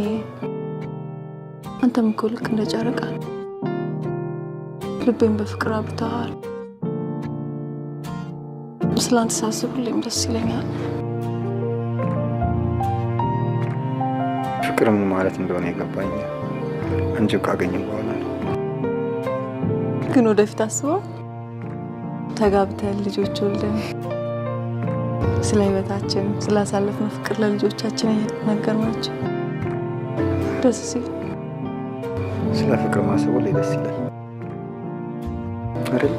አንተም እኮ ልክ እንደ ጨረቃ ልቤን በፍቅር አብተሃል። ስላንተ ሳስብ ሁሌም ደስ ይለኛል። ፍቅር ምን ማለት እንደሆነ የገባኝ አንቺ ካገኘሁ በኋላ ነው። ግን ወደፊት አስበው ተጋብተን ልጆች ወልደን ስለ ህይወታችን ስላሳለፍነው ፍቅር ለልጆቻችን ነገርናቸው። ደስ ሲል ስለ ፍቅር ማሰቡ ላይ ደስ ይላል አይደል?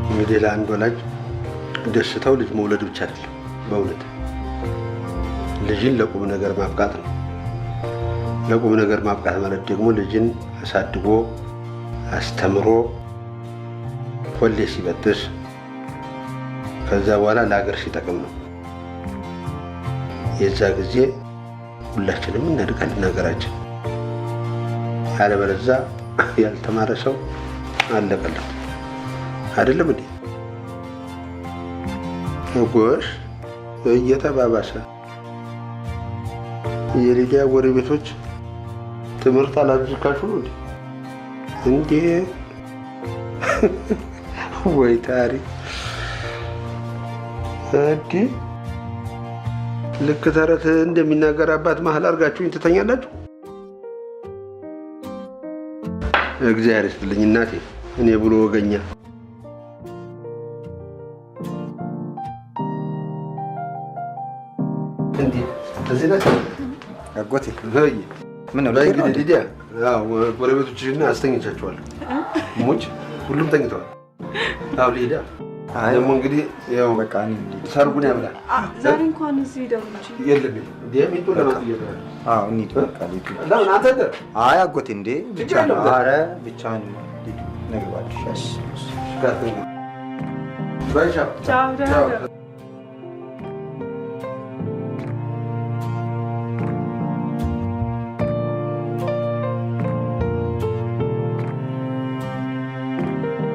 እንግዲህ ለአንድ ወላጅ ደስታው ልጅ መውለድ ብቻ አይደለም። በእውነት ልጅን ለቁም ነገር ማብቃት ነው። ለቁም ነገር ማብቃት ማለት ደግሞ ልጅን አሳድጎ አስተምሮ ኮሌጅ ሲበጥስ ከዛ በኋላ ለሀገር ሲጠቅም ነው። የዛ ጊዜ ሁላችንም እናድጋለን ሀገራችን። ያለበለዚያ ያልተማረ ሰው አለቀለት አይደለም እንዴ? ጎሽ እየተባባሰ የሊዲያ ጎረቤቶች ትምህርት አላዝካችሁ ነው እንዴ? ወይ ታሪክ እንዴ! ልክ ተረት እንደሚናገር አባት መሀል አድርጋችሁኝ ትተኛላችሁ። እግዚአብሔር ይስጥልኝ እናቴ፣ እኔ ብሎ ወገኛ። እንዴ እዚህ ነህ አጎቴ? ምን ነው ሊዲያ? አዎ ጎረቤቶችሽና አስተኛቻቸዋለሁ። ሙጭ ሁሉም ተኝተዋል። አዎ ሊዲያ ደግሞ እንግዲህ ያው በቃ ሰርጉን ያብላል። ዛሬ እንኳን እዚህ ደውልሽ የለም ዲያሚቶ ለማጥየት ነው። አዎ እንሂድ በቃ ልሂድ። ለምን አንተ እንደ አይ አጎቴ እንዴ ብቻ ነው። ኧረ ብቻህን ልሂድ ነግባልሽ። እሺ ጋር ባይሻ ቻው ቻው።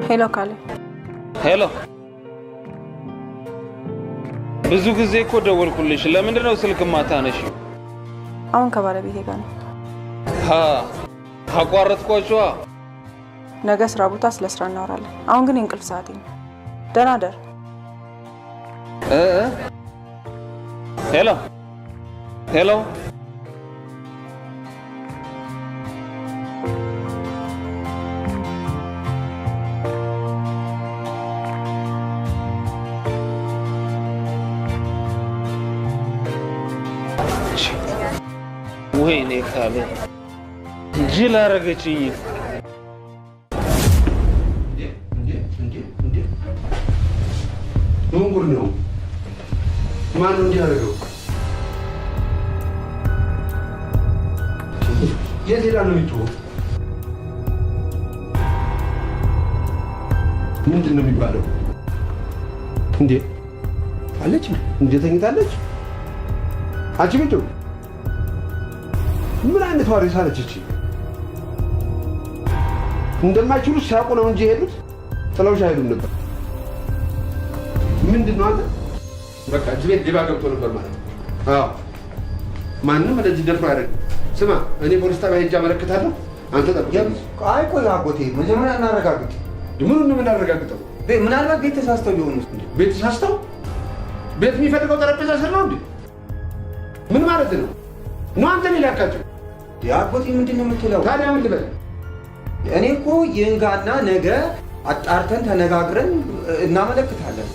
ሄሎ ካለ ሄሎ ብዙ ጊዜ እኮ ደወልኩልሽ። ለምንድን ነው ስልክ ማታነሺው? አሁን ከባለቤቴ ጋር ነው። አቋረጥኳቸዋ። ነገ ስራ ቦታ ስለ ስራ እናወራለን። አሁን ግን የእንቅልፍ ሰዓቴ ነው። ደህና ደር። ሄሎ ሄሎ ወይኔ ካለ ጅል አደረገችኝ። ምን ጉድ ነው? ማን ነው እንዲያደርገው? የት ሄዳ ነው የሚጮኸው? ምንድን ነው የሚባለው? እንዴ አለች እንዴ? ተኝታለች? አንቺ ምንድን ነው? ምን አይነት ዋሪሳ ነች እቺ? እንደማይችሉ ሲያውቁ ነው እንጂ ሄዱት ጥለውሽ አይሄዱም ነበር። ምንድን ነው አንተ? በቃ እዚህ ቤት ሌባ ገብቶ ነበር ማለት ነው። አዎ ማንም እንደዚህ ደፍሮ አያደርግም። ስማ እኔ ፖሊስ ጣቢያ ሄጄ አመለክታለሁ። አንተ ጠብቅ። አይ ቆይ አጎቴ መጀመሪያ እናረጋግጥ። ምኑን ነው የምናረጋግጠው? ምናልባት ቤት ተሳስተው ሊሆኑ ቤት ተሳስተው? ቤት የሚፈልገው ጠረጴዛ ስር ነው እንዴ? ምን ማለት ነው? ነው አንተ ሊላካቸው? የአጎቴ ምንድን ነው የምትለው? ታዲያ ምን ልበል? እኔ እኮ ይንጋና ነገ አጣርተን ተነጋግረን እናመለክታለን።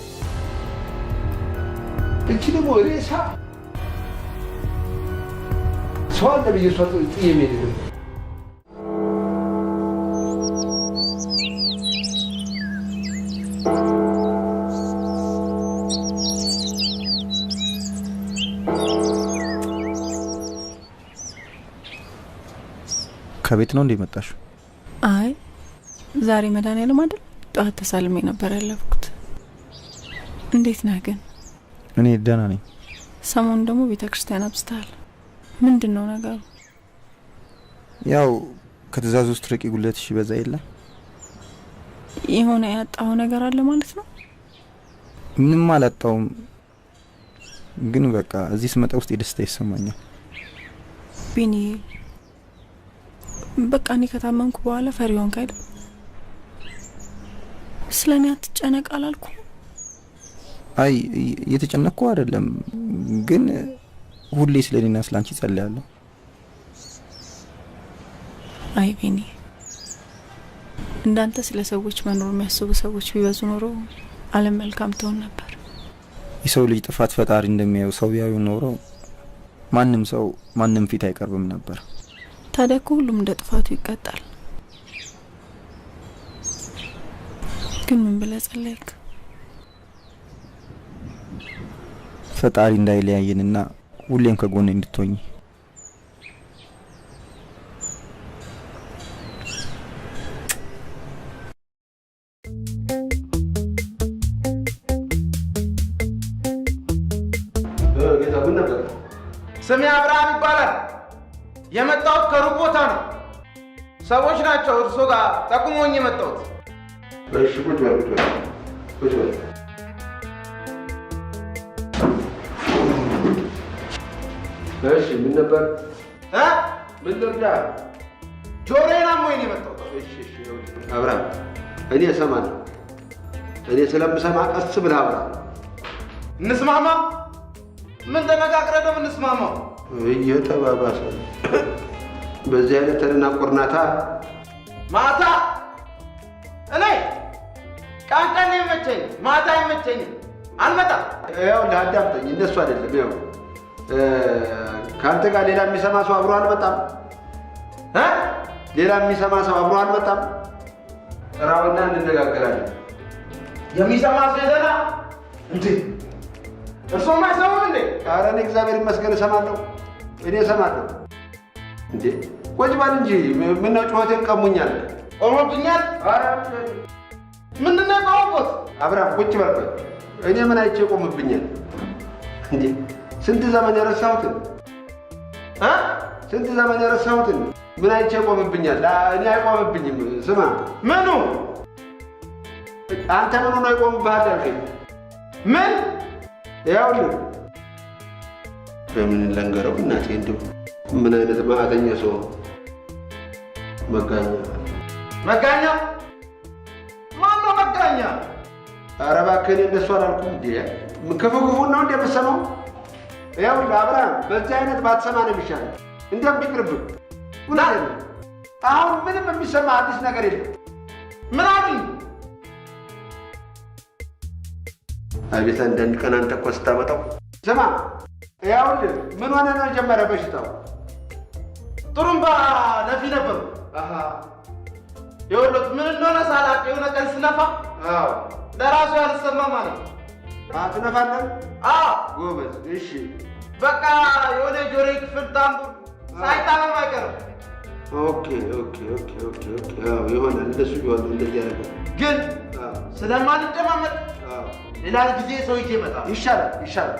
እቺ ደግሞ ሬሳ ሰው አለ ብዬ እሷ ጥዬ መሄድ ነው። ከቤት ነው እንዴ መጣሽ? አይ ዛሬ መድኃኒዓለም አይደል? ጠዋት ተሳልሜ ነበር ያለፍኩት። እንዴት ነህ ግን? እኔ ደህና ነኝ። ሰሞኑን ደግሞ ቤተክርስቲያን አብዝተሃል። ምንድን ነው ነገሩ? ያው ከትእዛዝ ውስጥ ረቂ ጉልበትሽ ይበዛ የለ? የሆነ ያጣው ነገር አለ ማለት ነው? ምንም አላጣውም፣ ግን በቃ እዚህ ስመጣ ውስጥ የደስታ ይሰማኛል። ቢኒ በቃ እኔ ከታመምኩ በኋላ ፈሪውን ካይደ ስለኔ አትጨነቅ አላልኩ? አይ እየተጨነቅኩ አይደለም፣ ግን ሁሌ ስለኔና ስላንቺ ጸልያለሁ። አይ ቢኒ እንዳንተ ስለ ሰዎች መኖር የሚያስቡ ሰዎች ቢበዙ ኖሮ ዓለም መልካም ትሆን ነበር። የሰው ልጅ ጥፋት ፈጣሪ እንደሚያየው ሰው ቢያዩ ኖሮ ማንም ሰው ማንም ፊት አይቀርብም ነበር። ታዲያ እኮ ሁሉም እንደ ጥፋቱ ይቀጣል። ግን ምን ብለህ ጸለይክ? ፈጣሪ እንዳይለያየንና ሁሌም ከጎኔ እንድትሆኚ። ስሜ አብርሃም ይባላል። የመጣሁት ከሩቅ ቦታ ነው። ሰዎች ናቸው እርሶ ጋር ጠቁሞኝ የመጣሁት። እሺ ቁጭ በል ቁጭ በል ቁጭ በል። እሺ ምን ነበር? ምን ልርዳ? ጆሮዬን አሞኝ ነው የመጣሁት። እሺ እሺ አብርሃም እኔ እሰማለሁ። እኔ ስለምሰማ ቀስ ብለህ አብራ። እንስማማ። ምን ተነጋግረን ነው የምንስማማው? እየተባባሰ በዚህ አይነት ተደናቆርናታ። ማታ እኔ ቀን ቀን ይመቸኝ፣ ማታ አይመቸኝም። አልመጣም። ያው ለአዳምጠኝ፣ እንደሱ አይደለም። ያው ከአንተ ጋር ሌላ የሚሰማ ሰው አብሮ አልመጣም። ሌላ የሚሰማ ሰው አብሮ አልመጣም። ጥራውና እንነጋገራለን። የሚሰማ ሰው የዘና እንዴ? እርሶም አይሰሙም እንዴ? ኧረ እኔ እግዚአብሔር ይመስገን እሰማለሁ። እኔ እሰማለሁ። እንዴ ቁጭ በል እንጂ ምነው ጩኸቴን ቀሙኛል? ቆሞብኛል? ምንድን ነው የቆሙት? አብርሃም ቁጭ በል። እኔ ምን አይቼ ቆምብኛል? እንዴ ስንት ዘመን የረሳሁትን ስንት ዘመን የረሳሁትን ምን አይቼ ቆምብኛል? እኔ አይቆምብኝም። ስማ ምኑ? አንተ ምኑ ነው ይቆምብሃል ያልከኝ? ምን? ይኸውልህ በምን ለንገረው እናቴ፣ እንደው ምን አይነት ማዕተኛ ሰው መጋኛ መጋኛ? ማነው መጋኛ? ኧረ እባክህ እኔ እንደሱ አላልኩም። እንዴ ክፉ ክፉን ነው እንደምትሰማው? ይኸውልህ አብርሃም በዚህ አይነት ባትሰማ ነው የሚሻለው። እንደውም ቢቅርብህ። እውነቴን ነው። አሁን ምንም የሚሰማ አዲስ ነገር የለም። ምን አሉኝ? አቤት አንዳንድ ቀን አንተ እኮ ስታመጣው። ስማ ይኸውልህ ምን ሆነ ነው ጀመረ በሽታው? ጥሩምባ ነፊ ነበሩ። ይኸውልህ ምን እንደሆነ ሳላውቅ የሆነ ቀን ስነፋ ለራሱ ያልሰማ ማለት ነው። ትነፋለህ? ጎበዝ። እሺ በቃ የሆነ ጆሮዬ ክፍል ታምቡር ሳይታመም አይቀርም። ኦኬ ኦኬ ኦኬ ኦኬ ኦኬ። ይሆናል እንደሱ ቢሆን እንደዚህ ያደርጋል። ግን ስለማንደማመጥ ሌላ ጊዜ ሰው ይዤ እመጣለሁ። ይሻላል ይሻላል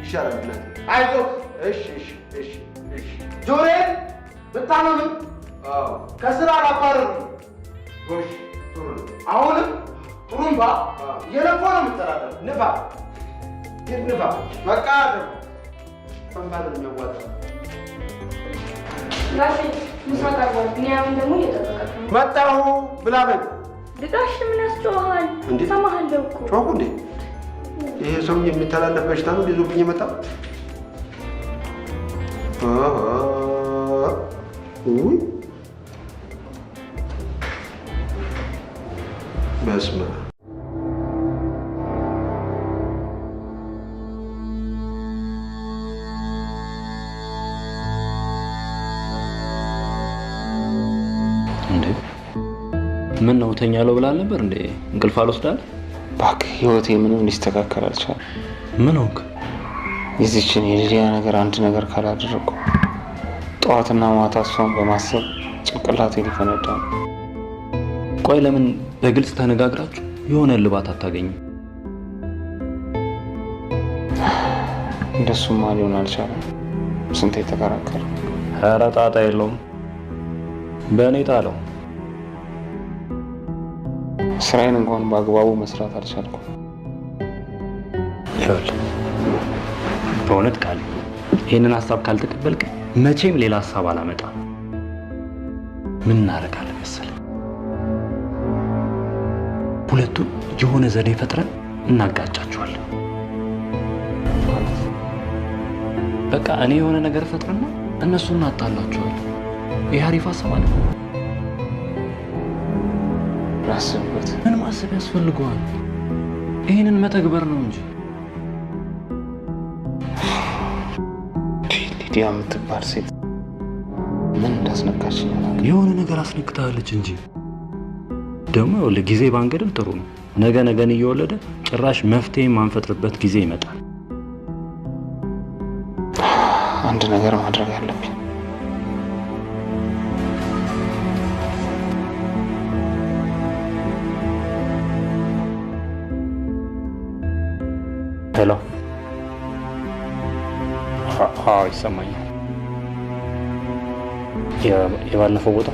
ይሻላል ብለህ አይዞህ። እሺ እሺ እሺ እሺ። ጆሮዬን ብታመምም ከስራ አላባረርም። ጎሽ ጥሩ ነው። አሁንም ጥሩምባ እየነፋ ነው የምትጠራጠረው። ንፋ ግን ንፋ። በቃ ጥሩምባ ነው የሚያዋጣው። ጋሼ ምሳ ቀርቧል። ቢኒያምን ደግሞ እየጠበቀት ነው። መጣሁ ብላ በል። ድጋሽ ምን ያስጮሃል? ሰማሃለሁ እኮ። ጮኩ እንዴ? ይሄ ሰው የሚተላለፍ በሽታ ነው ይዞብኝ የመጣው። በስመ እንዴ ምን ነው ተኛለው ብላ ነበር እንዴ? እንቅልፍ አልወስዳል? እባክህ ህይወቴ ምንም ሊስተካከል አልቻለም። ምን ሆንክ? የዚችን የሊዲያ ነገር አንድ ነገር ካላደረኩ ጠዋትና ማታ እሷን በማሰብ ጭንቅላቴ ሊፈነዳ ነው። ቆይ ለምን በግልጽ ተነጋግራችሁ የሆነ ልባት አታገኙም? እንደሱማ ሊሆን አልቻለም። ስንቴ ተከራከረ። ኧረ ጣጣ የለውም በእኔ ጣለው። ስራዬን እንኳን በአግባቡ መስራት አልቻልኩም። ይኸውልህ በእውነት ቃል ይህንን ሀሳብ ካልተቀበልክ መቼም ሌላ ሀሳብ አላመጣም። ምን እናደርጋለን መሰለህ? ሁለቱን የሆነ ዘዴ ፈጥረን እናጋጫቸዋለን። በቃ እኔ የሆነ ነገር ፈጥረና እነሱ እናጣላቸዋለን። ይህ አሪፍ ሀሳብ አለ። ላስብበት። ምን ማሰብ ያስፈልገዋል? ይህንን መተግበር ነው እንጂ። ሊዲያ የምትባል ሴት ምን እንዳስነካችኝ አላውቅም። የሆነ ነገር አስነክታለች እንጂ ደግሞ ይኸውልህ ጊዜ ባንገድም ጥሩ ነው። ነገ ነገን እየወለደ ጭራሽ መፍትሄ የማንፈጥርበት ጊዜ ይመጣል። አንድ ነገር ማድረግ አለብኝ። ሄሎ። አዎ ይሰማኛል። የባለፈው ቦታ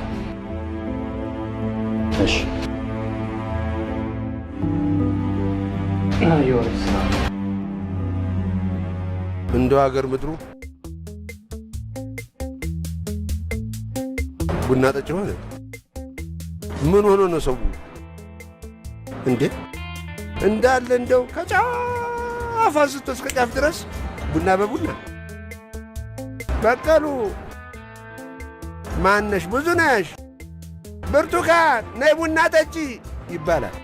እሺ እንደው ሀገር ምድሩ ቡና ጠጭ ሆነ። ምን ሆኖ ነው ሰው እንዴ? እንዳለ እንደው ከጫፍ አንስቶ እስከ ጫፍ ድረስ ቡና በቡና በቀሉ ማነሽ ብዙ ነሽ ብርቱካን ነይ ቡና ጠጪ ይባላል።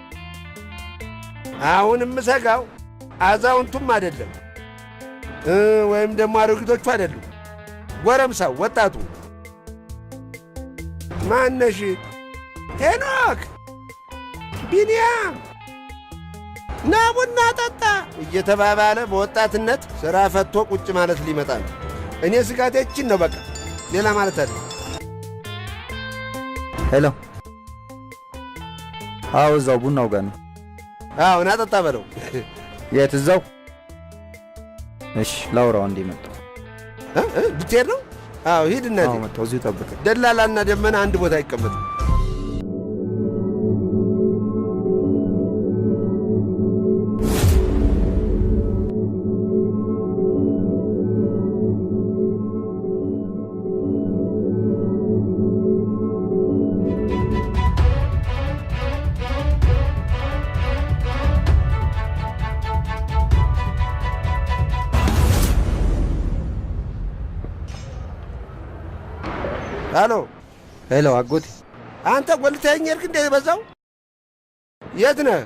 አሁን የምሰጋው አዛውንቱም አይደለም ወይም ደግሞ አሮጊቶቹ አይደሉም፣ ጎረምሳው ወጣቱ ማነሽ ሄኖክ ቢንያም ና ቡና ጠጣ እየተባባለ በወጣትነት ሥራ ፈቶ ቁጭ ማለት ሊመጣ ነው። እኔ ስጋቴ እችን ነው በቃ፣ ሌላ ማለት አይደለም። ሄሎ። አዎ እዛው ቡናው ጋር ነው። አዎ ና ጠጣ በለው። የት? እዛው። እሺ ላውራው እንዴ መጣ። ብትሄድ ነው? አዎ ሂድ እናቴ። አዎ መጣሁ። እዚሁ ጠብቅ። ደላላና ደመና አንድ ቦታ አይቀመጥም። ሄሎ ሄሎ። አጎቴ አንተ ጎልተኸኝ ሄድክ እንደ በዛው? የት ነህ?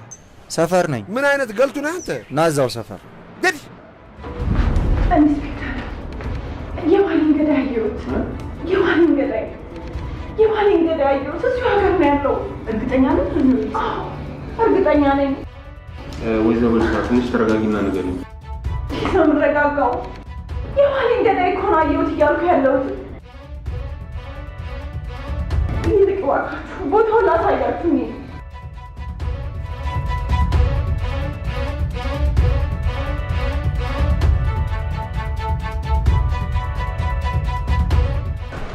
ሰፈር ነኝ። ምን አይነት ገልቱ ነህ አንተ? ና እዛው ሰፈር ግድ ኢንስፔክተር የማንን ገዳይ አየሁት? የማንን ገዳይ አየሁት? እዚሁ ሀገር ነው ያለው። እርግጠኛ ነህ? አዎ እርግጠኛ ነኝ። ወይዘሮ ልጅ ትንሽ ተረጋጊና ንገሪኝ። ነው የምረጋጋው? የማንን ገዳይ እኮ ነው አየሁት እያልኩ ያለሁት። ይልቅ እባካችሁ ቦታውን ላሳያችሁ።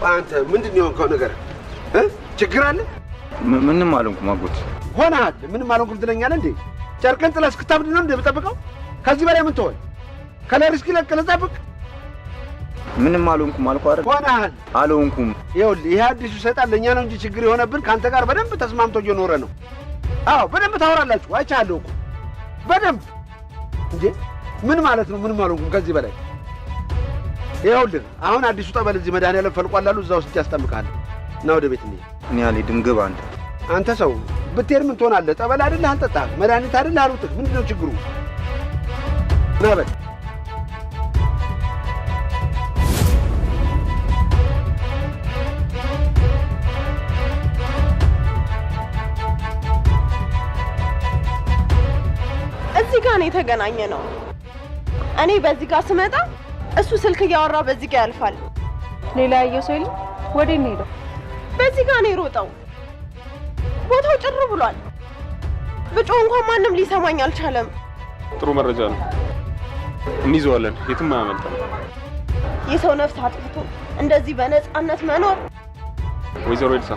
አንተ ምንድን ነው የሆንከው ነገር? ችግር አለ? ምንም አልሆንኩም አጎት። ሆነሃል። ምንም አልሆንኩም ትለኛለህ እንዴ? ጨርቅን ጥለህ እስክታብድ ነው እንደምጠብቀው? ከዚህ በላይ ምን ትሆን? ከላይ ሪስክ ለቀህ ጠብቅ። ምንም አልሆንኩም አልኩህ አይደል? ሆነሃል። አልሆንኩም። ይኸውልህ ይሄ አዲሱ ሰይጣን ለእኛ ነው እንጂ ችግር የሆነብን ከአንተ ጋር በደንብ ተስማምቶ እየኖረ ነው። አዎ በደንብ ታወራላችሁ። አይቻለሁ እኮ በደንብ። እንዴ ምን ማለት ነው? ምንም አልሆንኩም ከዚህ በላይ። ይኸውልህ አሁን አዲሱ ጠበል እዚህ መድኃኒዓለም ፈልቋል አሉ። እዛ ውስጥ ያስጠምቃል። እና ወደ ቤት እንሂድ። እኔ አልሄድም። ግባ አንተ። አንተ ሰው ብትሄድ ምን ትሆናለህ? ጠበል አይደለህ አንጠጣህ? መድኃኒት አይደለህ አሉትህ? ምንድን ነው ችግሩ? ና በል እዚህ ጋር ነው የተገናኘ ነው። እኔ በዚህ ጋር ስመጣ እሱ ስልክ እያወራ በዚህ ጋር ያልፋል። ሌላ ያየው ሰው የለም? ወዴት ነው ሄደው? በዚህ ጋር ነው የሮጠው። ቦታው ጭር ብሏል። ብጮህ እንኳን ማንም ሊሰማኝ አልቻለም። ጥሩ መረጃ ነው። እንይዘዋለን። የትም አያመልጠን። የሰው ነፍስ አጥፍቶ እንደዚህ በነፃነት መኖር። ወይዘሮ ኤልሳ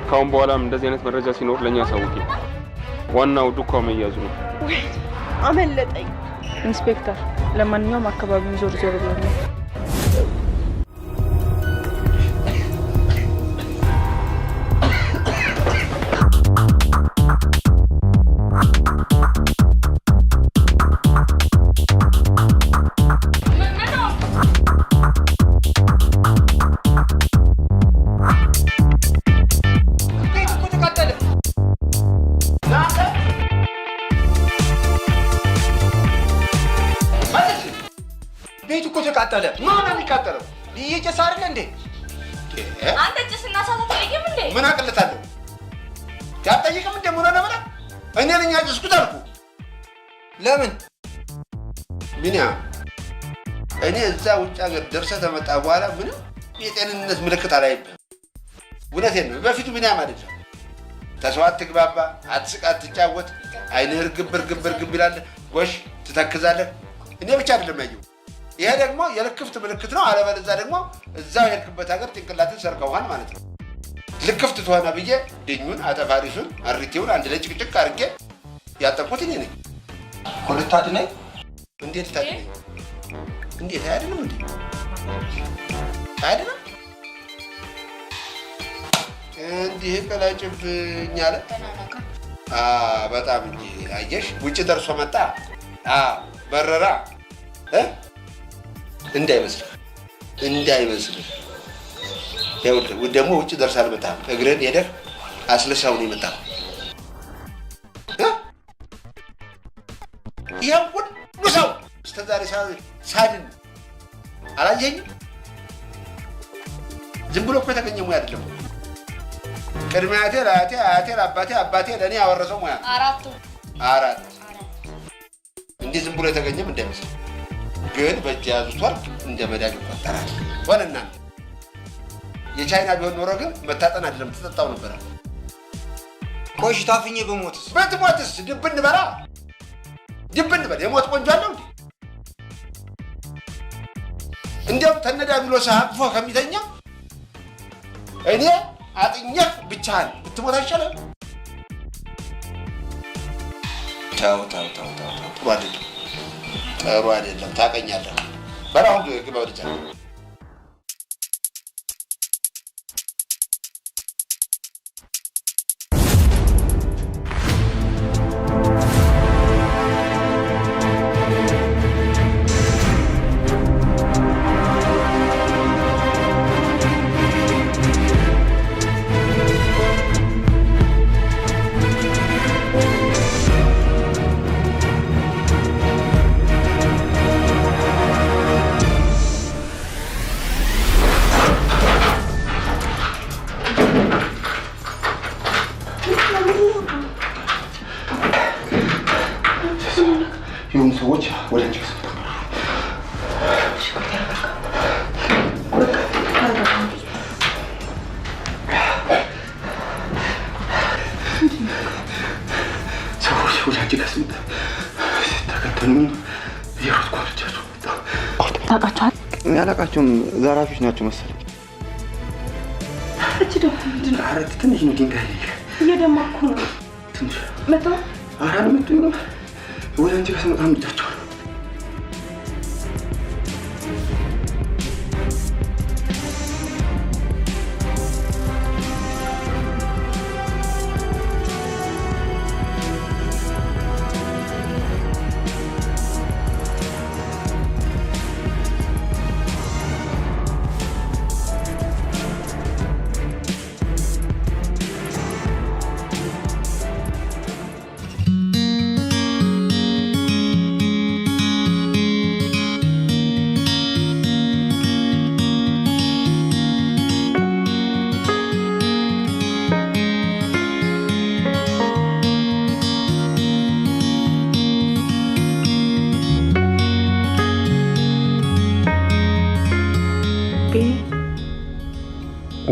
ካሁን በኋላም እንደዚህ አይነት መረጃ ሲኖር ለኛ አሳውቂ። ዋናው ዱካው መያዙ ነው። አመለጠኝ። ኢንስፔክተር፣ ለማንኛውም አካባቢውን ዞር ዞር ብለን ቤቱ እኮ ተቃጠለ። ማን ነው የሚቃጠለው? እየጨሰ አይደል እንዴ? አንተ ጭስና እሳት አትለይም እንዴ? ምን አቅልታለሁ? ያጠይቅም እንደ ሞራና በላ እኔ ነኝ ያጭስኩት አልኩ። ለምን ቢኒያ እኔ እዛ ውጭ ሀገር ደርሰህ ተመጣ በኋላ ምንም የጤንነት ምልክት አላይብህም። እውነቴን ነው። በፊቱ ቢኒያም አይደለም። ተሰው አትግባባ፣ አትስቅ፣ አትጫወት፣ አይንህ እርግብ ይላል፣ ጎሽ ትተክዛለህ። እኔ ብቻ አይደለም ያየው። ይሄ ደግሞ የልክፍት ምልክት ነው። አለበለዚያ ደግሞ እዛው የሄድክበት ሀገር ጭንቅላትን ሰርቀዋል ማለት ነው። ልክፍት ትሆነ ብዬ ድኙን፣ አጠፋሪሱን፣ አሪቴውን አንድ ላይ ጭቅጭቅ አድርጌ ያጠቁት እኔ ነኝ። ሁለታት ነኝ። እንዴት ታድነኝ? እንዴት አይደለም እንዴ? አይደለም እንዲህ ቀላጭብኝ አለ። በጣም እንጂ አየሽ፣ ውጭ ደርሶ መጣ። በረራ እንዳይመስልህ ይኸውልህ፣ ደግሞ ውጭ ደርሰህ አልመጣህም። እግርህን ሄደህ አስልሰው ነው የመጣኸው። ይኸው ሁሉ ሰው እስከ ዛሬ ሳድን አላየኝም። ዝም ብሎ እኮ የተገኘ ሙያ አይደለም። ቅድመ አያቴ ለአያቴ፣ አያቴ ለአባቴ፣ አባቴ ለእኔ ያወረሰው ሙያ አራት እንዲህ ዝም ብሎ የተገኘም እንዳይመስል። ግን በእጅ የያዙት ወርቅ እንደ መዳብ ይቆጠራል። ሆነና የቻይና ቢሆን ኖሮ ግን መታጠን አይደለም ትጠጣው ነበረ። ቆይ ታፍኜ በሞትስ? ብትሞትስ ድብን በላ ድብን በል። የሞት ቆንጆ አለው እንዴ? እንደውም ተነዳቢሎስ አቅፎ ከሚተኛ እኔ አጥኛህ ብቻህን ብትሞት አይሻልም? ተው ጥሩ አይደለም፣ ጥሩ አይደለም። ታውቀኛለህ። በል አሁን ግባ ወደ ጫካ። የሆኑ ሰዎች ወደ አንቺ ሰዎች ወደ አንቺ ከስምት ተከተሉኝ። እየሮጥኩ ወደቻቸው ታውቃቸዋል? ያላቃቸውም ዘራፊዎች ናቸው መሰለኝ። እቺ ደግሞ ምንድን ነው? ኧረ ትንሽ ነው ድንጋይ እየደማ እኮ ነው። ትንሽ መጣሁ። ኧረ አልመጡኝ ነው። ወደ አንቺ ከስመጣ አምጥቻቸዋለሁ።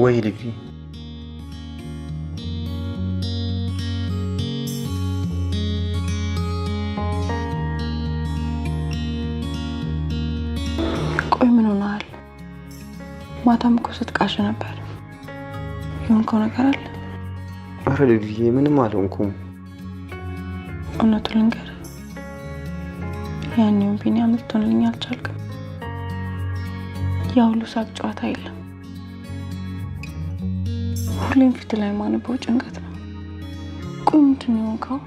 ወይ ልጅ ቆይ ምን ሆነሃል? ማታም እኮ ስትቃሽ ነበር። የሆንከው ነገር አለ? ኧረ ልጅ ምንም አልሆንኩም። እውነቱን ልንገርህ፣ ያኔውን ቢኒያም ልትሆንልኝ አልቻልክም። ያ ሁሉ ሳቅ ጨዋታ የለም። ሁሌም ፊት ላይ ማነበው ጭንቀት ነው። ቆይ ምንድን ነው የሆንከው?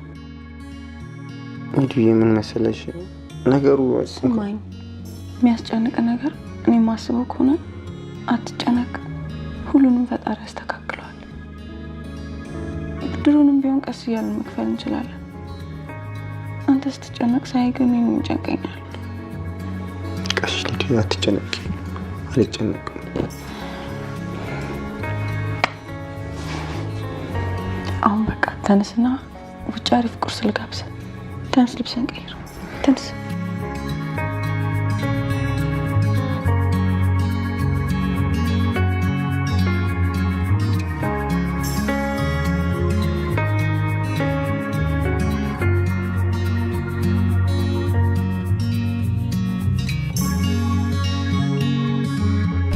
ልጅ ምን መሰለሽ ነገሩ ስማኝ፣ የሚያስጨንቅ ነገር እኔ ማስበው ከሆነ አትጨነቅ። ሁሉንም ፈጣሪ ያስተካክለዋል። ብድሩንም ቢሆን ቀስ እያልን መክፈል እንችላለን። አንተ ስትጨነቅ ሳይ ግን እኔን ይጨንቀኛል። ቀሽ ልጅ አትጨነቂ። አልጨነቅም። አሁን በቃ ተነስና ውጭ አሪፍ ቁርስ ልጋብዝ። ተነስ፣ ልብስህን ቀይር። ተነስ።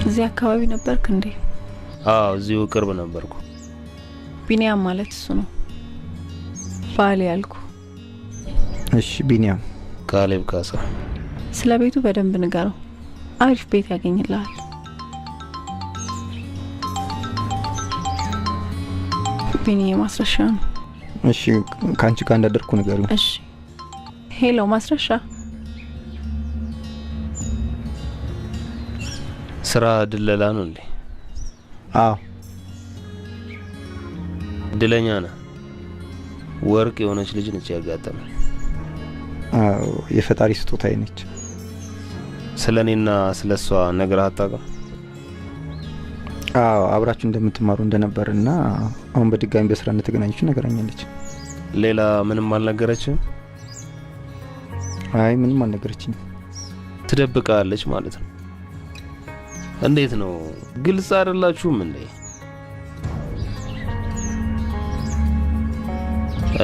እዚህ አካባቢ ነበርክ እንዴ? አዎ እዚሁ ቅርብ ነበርኩ። ቢኒያም ማለት እሱ ነው ባሌ ያልኩ። እሺ ቢኒያም። ካሌብ ካሳ። ስለ ቤቱ በደንብ ንገረው። አሪፍ ቤት ያገኝልሃል። ቢኒ ማስረሻ ነው። እሺ ካንቺ ጋር እንዳደርኩ ንገሪው። እሺ ሄሎ ማስረሻ። ስራ ድለላ ነው እንዴ? አዎ። ድለኛ ነህ። ወርቅ የሆነች ልጅ ነች ያጋጠመኝ። አዎ የፈጣሪ ስጦታዬ ነች። ስለኔና ስለሷ ነገር አታውቅም? አዎ አብራችሁ እንደምትማሩ እንደነበርና አሁን በድጋሚ በስራ እንደተገናኛችሁ ነገረኛለች። ሌላ ምንም አልነገረችም? አይ ምንም አልነገረችኝ። ትደብቃለች ማለት ነው። እንዴት ነው? ግልጽ አይደላችሁም እንዴ?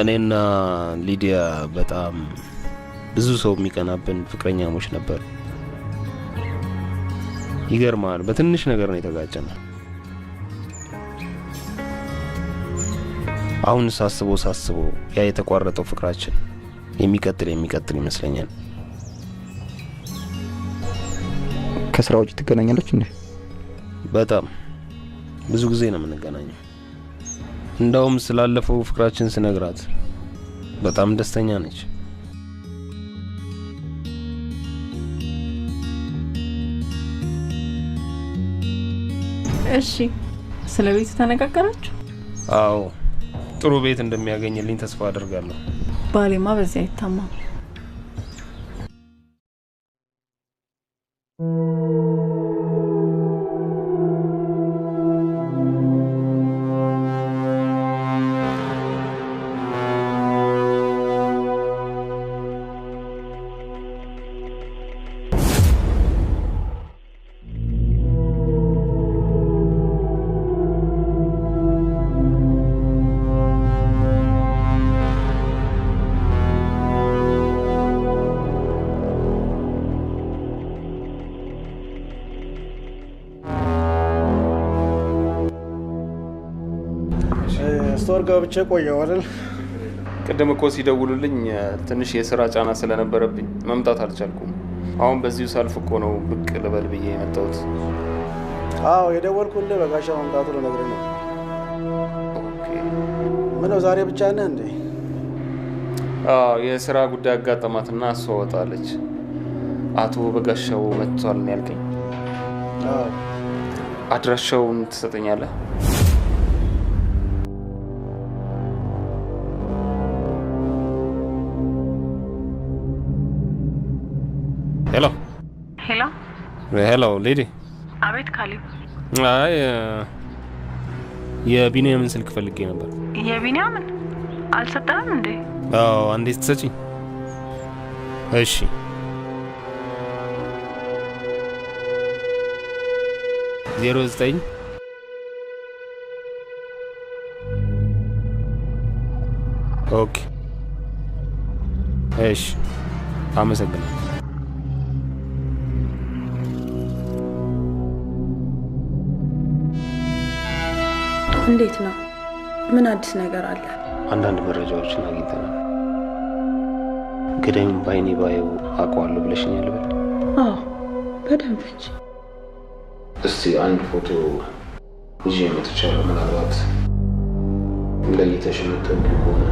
እኔና ሊዲያ በጣም ብዙ ሰው የሚቀናብን ፍቅረኛሞች ነበር። ይገርማል። በትንሽ ነገር ነው የተጋጨነው። አሁን ሳስበው ያ የተቋረጠው ፍቅራችን የሚቀጥል ይመስለኛል። ከስራ ውጭ ትገናኛለች እንዴ? በጣም ብዙ ጊዜ ነው የምንገናኘው። እንደውም ስላለፈው ፍቅራችን ስነግራት በጣም ደስተኛ ነች። እሺ ስለ ቤቱ ተነጋገራችሁ? አዎ ጥሩ ቤት እንደሚያገኝልኝ ተስፋ አደርጋለሁ። ባሌማ በዚህ አይታማም። ስቶር ገብቼ ቆየሁ አይደል? ቅድም እኮ ሲደውሉልኝ ትንሽ የስራ ጫና ስለነበረብኝ መምጣት አልቻልኩም። አሁን በዚሁ ሳልፍ እኮ ነው ብቅ ልበል ብዬ የመጣሁት። አዎ የደወልኩልህ በጋሻ መምጣቱ ልነግርህ ነው። ምነው ዛሬ ብቻ ነህ እንዴ? አዎ የስራ ጉዳይ አጋጠማትና እሷ ወጣለች። አቶ በጋሻው መጥቷል ነው ያልከኝ? አዎ። አድራሻውን ትሰጠኛለህ? ሄሎ ሄሎ ሄሎ ሌዲ። አቤት ካሌብ። አይ የቢኒያምን ስልክ ፈልጌ ነበር። የቢኒያምን አልሰጠህም እንዴ? አዎ አንዴ ስትሰጪኝ። እሺ ዜሮ 9 ኦኬ እሺ፣ አመሰግናለሁ። እንዴት ነው? ምን አዲስ ነገር አለ? አንዳንድ መረጃዎችን አግኝተናል። ገዳዩን በአይኔ ባየው አውቀዋለሁ ብለሽኛል በል። አዎ በደንብ እንጂ። እስቲ አንድ ፎቶ ይዤ መጥቻለሁ። ምናልባት ለይተሽ የምትወዱ ከሆነ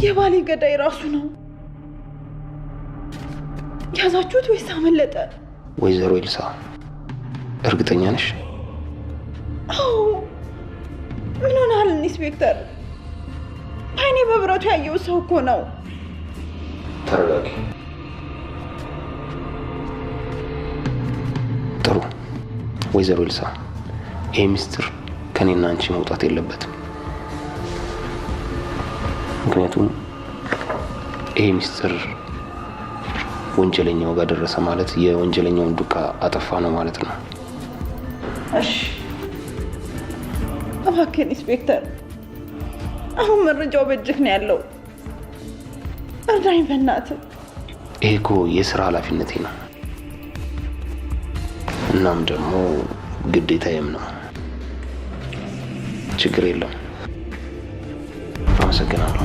የባሌ ገዳይ ራሱ ነው። ያዛችሁት ወይስ አመለጠ? ወይዘሮ ኤልሳ እርግጠኛ ነሽ? አዎ። ምን ሆነሃል ኢንስፔክተር? አይኔ በብረቱ ያየው ሰው እኮ ነው። ተረጋጊ። ጥሩ ወይዘሮ ኤልሳ፣ ይህ ሚስጥር ከኔና አንቺ መውጣት የለበትም። ምክንያቱም ይሄ ሚስጥር ወንጀለኛው ጋር ደረሰ ማለት የወንጀለኛውን ዱካ አጠፋ ነው ማለት ነው። እሺ እባክህ ኢንስፔክተር፣ አሁን መረጃው በእጅህ ነው ያለው። እርዳኝ በእናትህ። ይሄ እኮ የስራ ኃላፊነቴ ነው፣ እናም ደግሞ ግዴታዬም ነው። ችግር የለም። አመሰግናለሁ።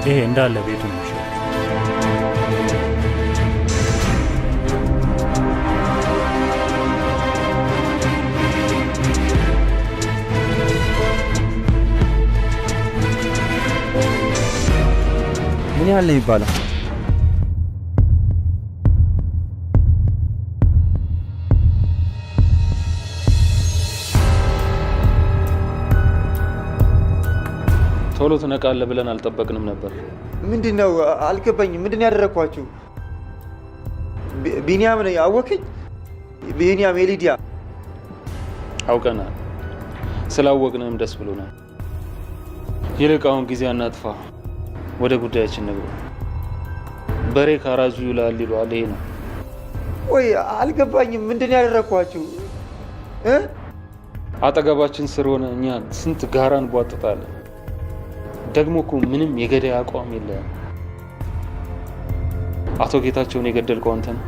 ይሄ እንዳለ ቤቱ ነው። ምን ያህል ነው የሚባለው? ቶሎ ትነቃለህ ብለን አልጠበቅንም ነበር። ምንድነው? አልገባኝም። ምንድን ያደረኳችሁ? ቢኒያም ነው ያወከኝ? ቢኒያም የሊዲያ አውቀናል። ስላወቅንም ደስ ብሎናል። ይልቅ አሁን ጊዜ አናጥፋ፣ ወደ ጉዳያችን ንግባ። በሬ ካራጁ ይውላል ይሏል። ይሄ ነው ወይ? አልገባኝም። ምንድን ያደረኳችሁ? አጠገባችን ስር ሆነ እኛ ስንት ጋራ እንቧጥጣለን። ደግሞ እኮ ምንም የገዳይ አቋም የለም። አቶ ጌታቸውን የገደልከው አንተ ነህ።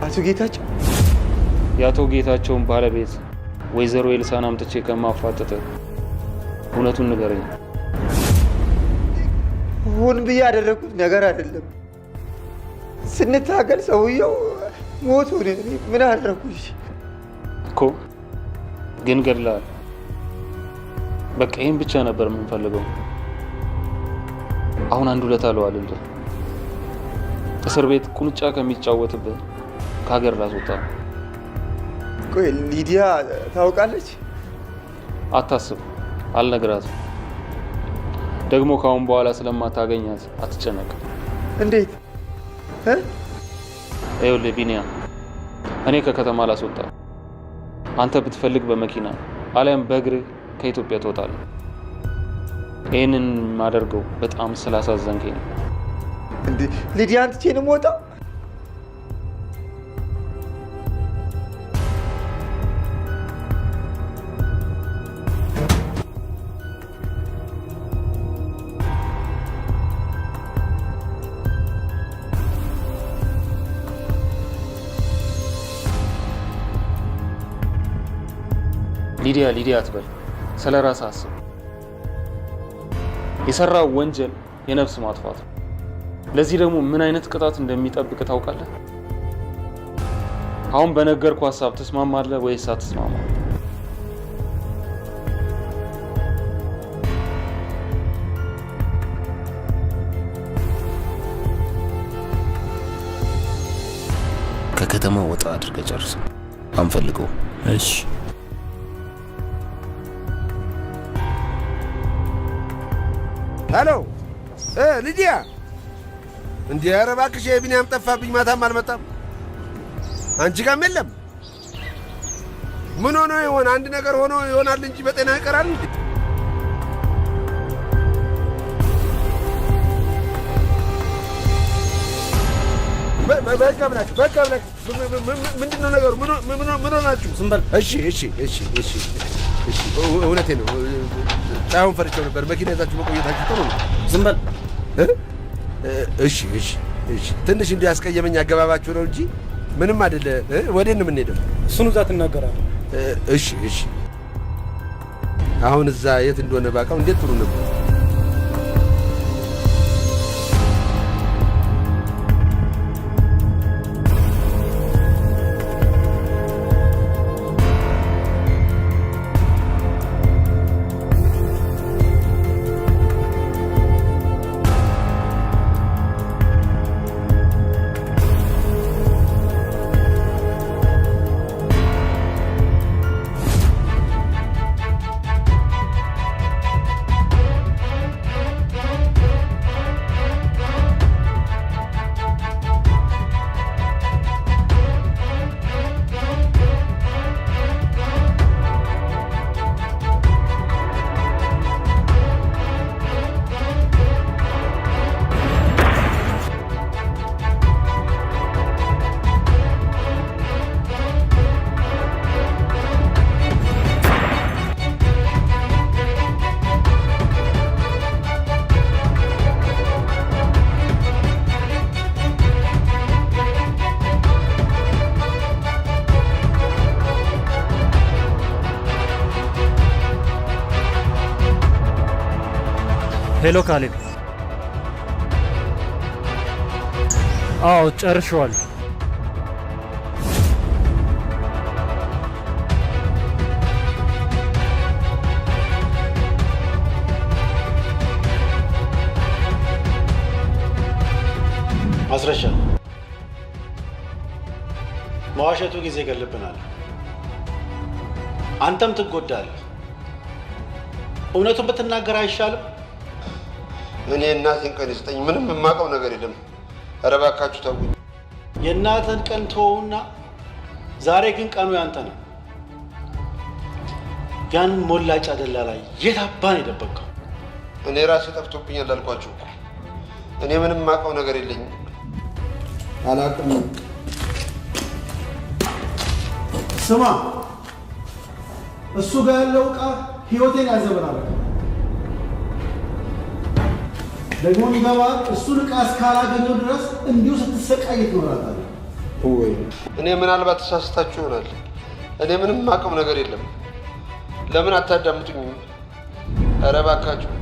አቶ ጌታቸው? የአቶ ጌታቸውን ባለቤት ወይዘሮ ኤልሳን አምጥቼ ከማፋጠጥ እውነቱን ንገረኝ። ሆን ብዬ ያደረኩት ነገር አይደለም። ስንታገል ሰውየው ሞቱ። ምን አደረኩሽ እኮ? ግን ገድለሃል። በቃ ይህን ብቻ ነበር የምንፈልገው። አሁን አንድ ውለታ አለዋልልህ። እስር ቤት ቁንጫ ከሚጫወትብህ ከሀገር ላስወጣ። ቆይ ሊዲያ ታውቃለች? አታስብ፣ አልነግራትም። ደግሞ ከአሁን በኋላ ስለማታገኛት አትጨነቅ። እንዴት? ይኸውልህ ቢኒያም፣ እኔ ከከተማ ላስወጣ። አንተ ብትፈልግ በመኪና አሊያም በእግርህ ከኢትዮጵያ ትወጣለህ። ይህንን ማደርገው በጣም ስላሳዘንከኝ ነው። እንዴ ሊዲያን ትቼ ነው የምወጣው? ሊዲያ ሊዲያ አትበል። ስለ ራስህ አስብ። የሰራው ወንጀል የነፍስ ማጥፋት ነው። ለዚህ ደግሞ ምን አይነት ቅጣት እንደሚጠብቅ ታውቃለህ? አሁን በነገርኩ ሀሳብ ተስማማለህ ወይስ አትስማማም? ከከተማ ወጣ አድርገህ ጨርሰው። አንፈልገው። እሺ። ሄሎ ሊዲያ፣ እንዴ ኧረ እባክሽ የቢኒያም ጠፋብኝ። ማታም አልመጣም፣ አንቺ ጋርም የለም። ምን ሆኖ ይሆን? አንድ ነገር ሆኖ ይሆናል እንጂ በጤና ይቀራል እንዴ? በቃ ብላችሁ ምንድን ነው ነገሩ? ምን ሆናችሁ? ዝም በል። እሺ፣ እውነቴ ነው። ጣሁን ፈርቼው ነበር። መኪና ይዛችሁ መቆየታችሁ ጥሩ ነው። ዝም በል። እሺ፣ ትንሽ እንዲህ ያስቀየመኝ አገባባችሁ ነው እንጂ ምንም አይደለ። ወዴት ነው የምንሄደው? እሱን እዛ ትናገራለህ። እሺ። አሁን እዛ የት እንደሆነ ባውቀው እንዴት ጥሩ ነበር። ሄሎ ካሌብ። አዎ ጨርሼዋለሁ። ማስረሻ፣ መዋሸቱ ጊዜ ይገልብናል። አንተም ትጎዳለህ። እውነቱን ብትናገር አይሻልም? እኔ እናቴን ቀን ይስጠኝ፣ ምንም የማውቀው ነገር የለም። ኧረ እባካችሁ ተውኝ። የእናትህን ቀን ተወውና፣ ዛሬ ግን ቀኑ ያንተ ነው። ያንን ሞላጫ ደላላ የት አባን የደበቀው? እኔ ራሴ ጠፍቶብኛል አልኳችሁ እኮ። እኔ ምንም የማውቀው ነገር የለኝም፣ አላውቅም። ስማ፣ እሱ ጋር ያለው ዕቃ ህይወቴን ያዘበራል። ደግሞ የሚገባ እሱን ዕቃ እስካላገኘው ድረስ እንዲሁ ስትሰቃይ ትኖራለህ። ወይ እኔ ምናልባት ተሳስታችሁ ይሆናል። እኔ ምንም የማውቀው ነገር የለም። ለምን አታዳምጡኝም? ኧረ እባካችሁ።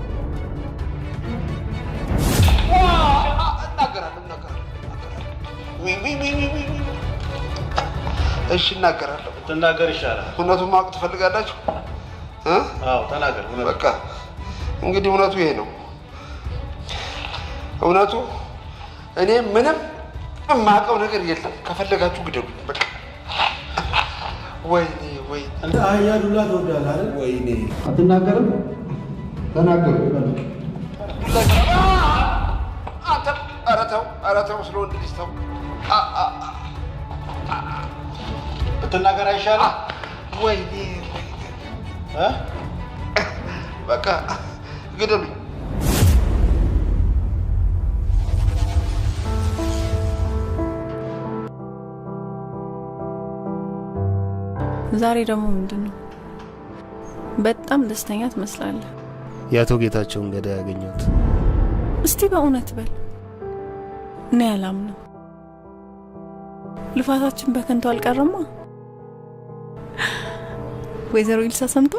እሺ እናገራለሁ። ትናገር ይሻላል። እውነቱን ማወቅ ትፈልጋላችሁ? አዎ ተናገር። በቃ እንግዲህ እውነቱ ይሄ ነው። እውነቱ እኔ ምንም የማውቀው ነገር የለም። ከፈለጋችሁ ግደሉ። በቃ ወይኔ አንተ አህያ ዱላ ትወዳለህ አይደል? ወይኔ አትናገርም? ተናገር። አንተ ኧረ ተው፣ ስለ ወንድ ልጅ ተው። ብትናገር አይሻልም? ወይኔ በቃ ግደሉኝ። ዛሬ ደግሞ ምንድን ነው? በጣም ደስተኛ ትመስላለህ። የአቶ ጌታቸውን ገዳይ ያገኘሁት። እስቲ በእውነት በል። እኔ አላምነው። ልፋታችን በከንቱ አልቀረማ። ወይዘሮ ኢልሳ ሰምቶ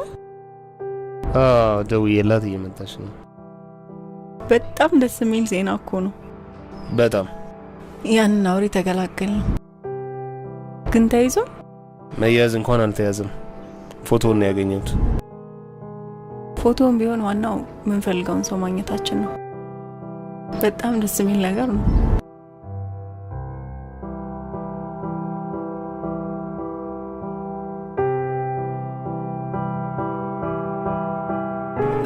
ደውዬላት እየመጣች ነው። በጣም ደስ የሚል ዜና እኮ ነው። በጣም ያንን አውሬ ተገላገል ነው። ግን ተይዞ መያዝ እንኳን አልተያዘም። ፎቶውን ነው ያገኘሁት። ፎቶውን ቢሆን ዋናው የምንፈልገውን ሰው ማግኘታችን ነው። በጣም ደስ የሚል ነገር ነው።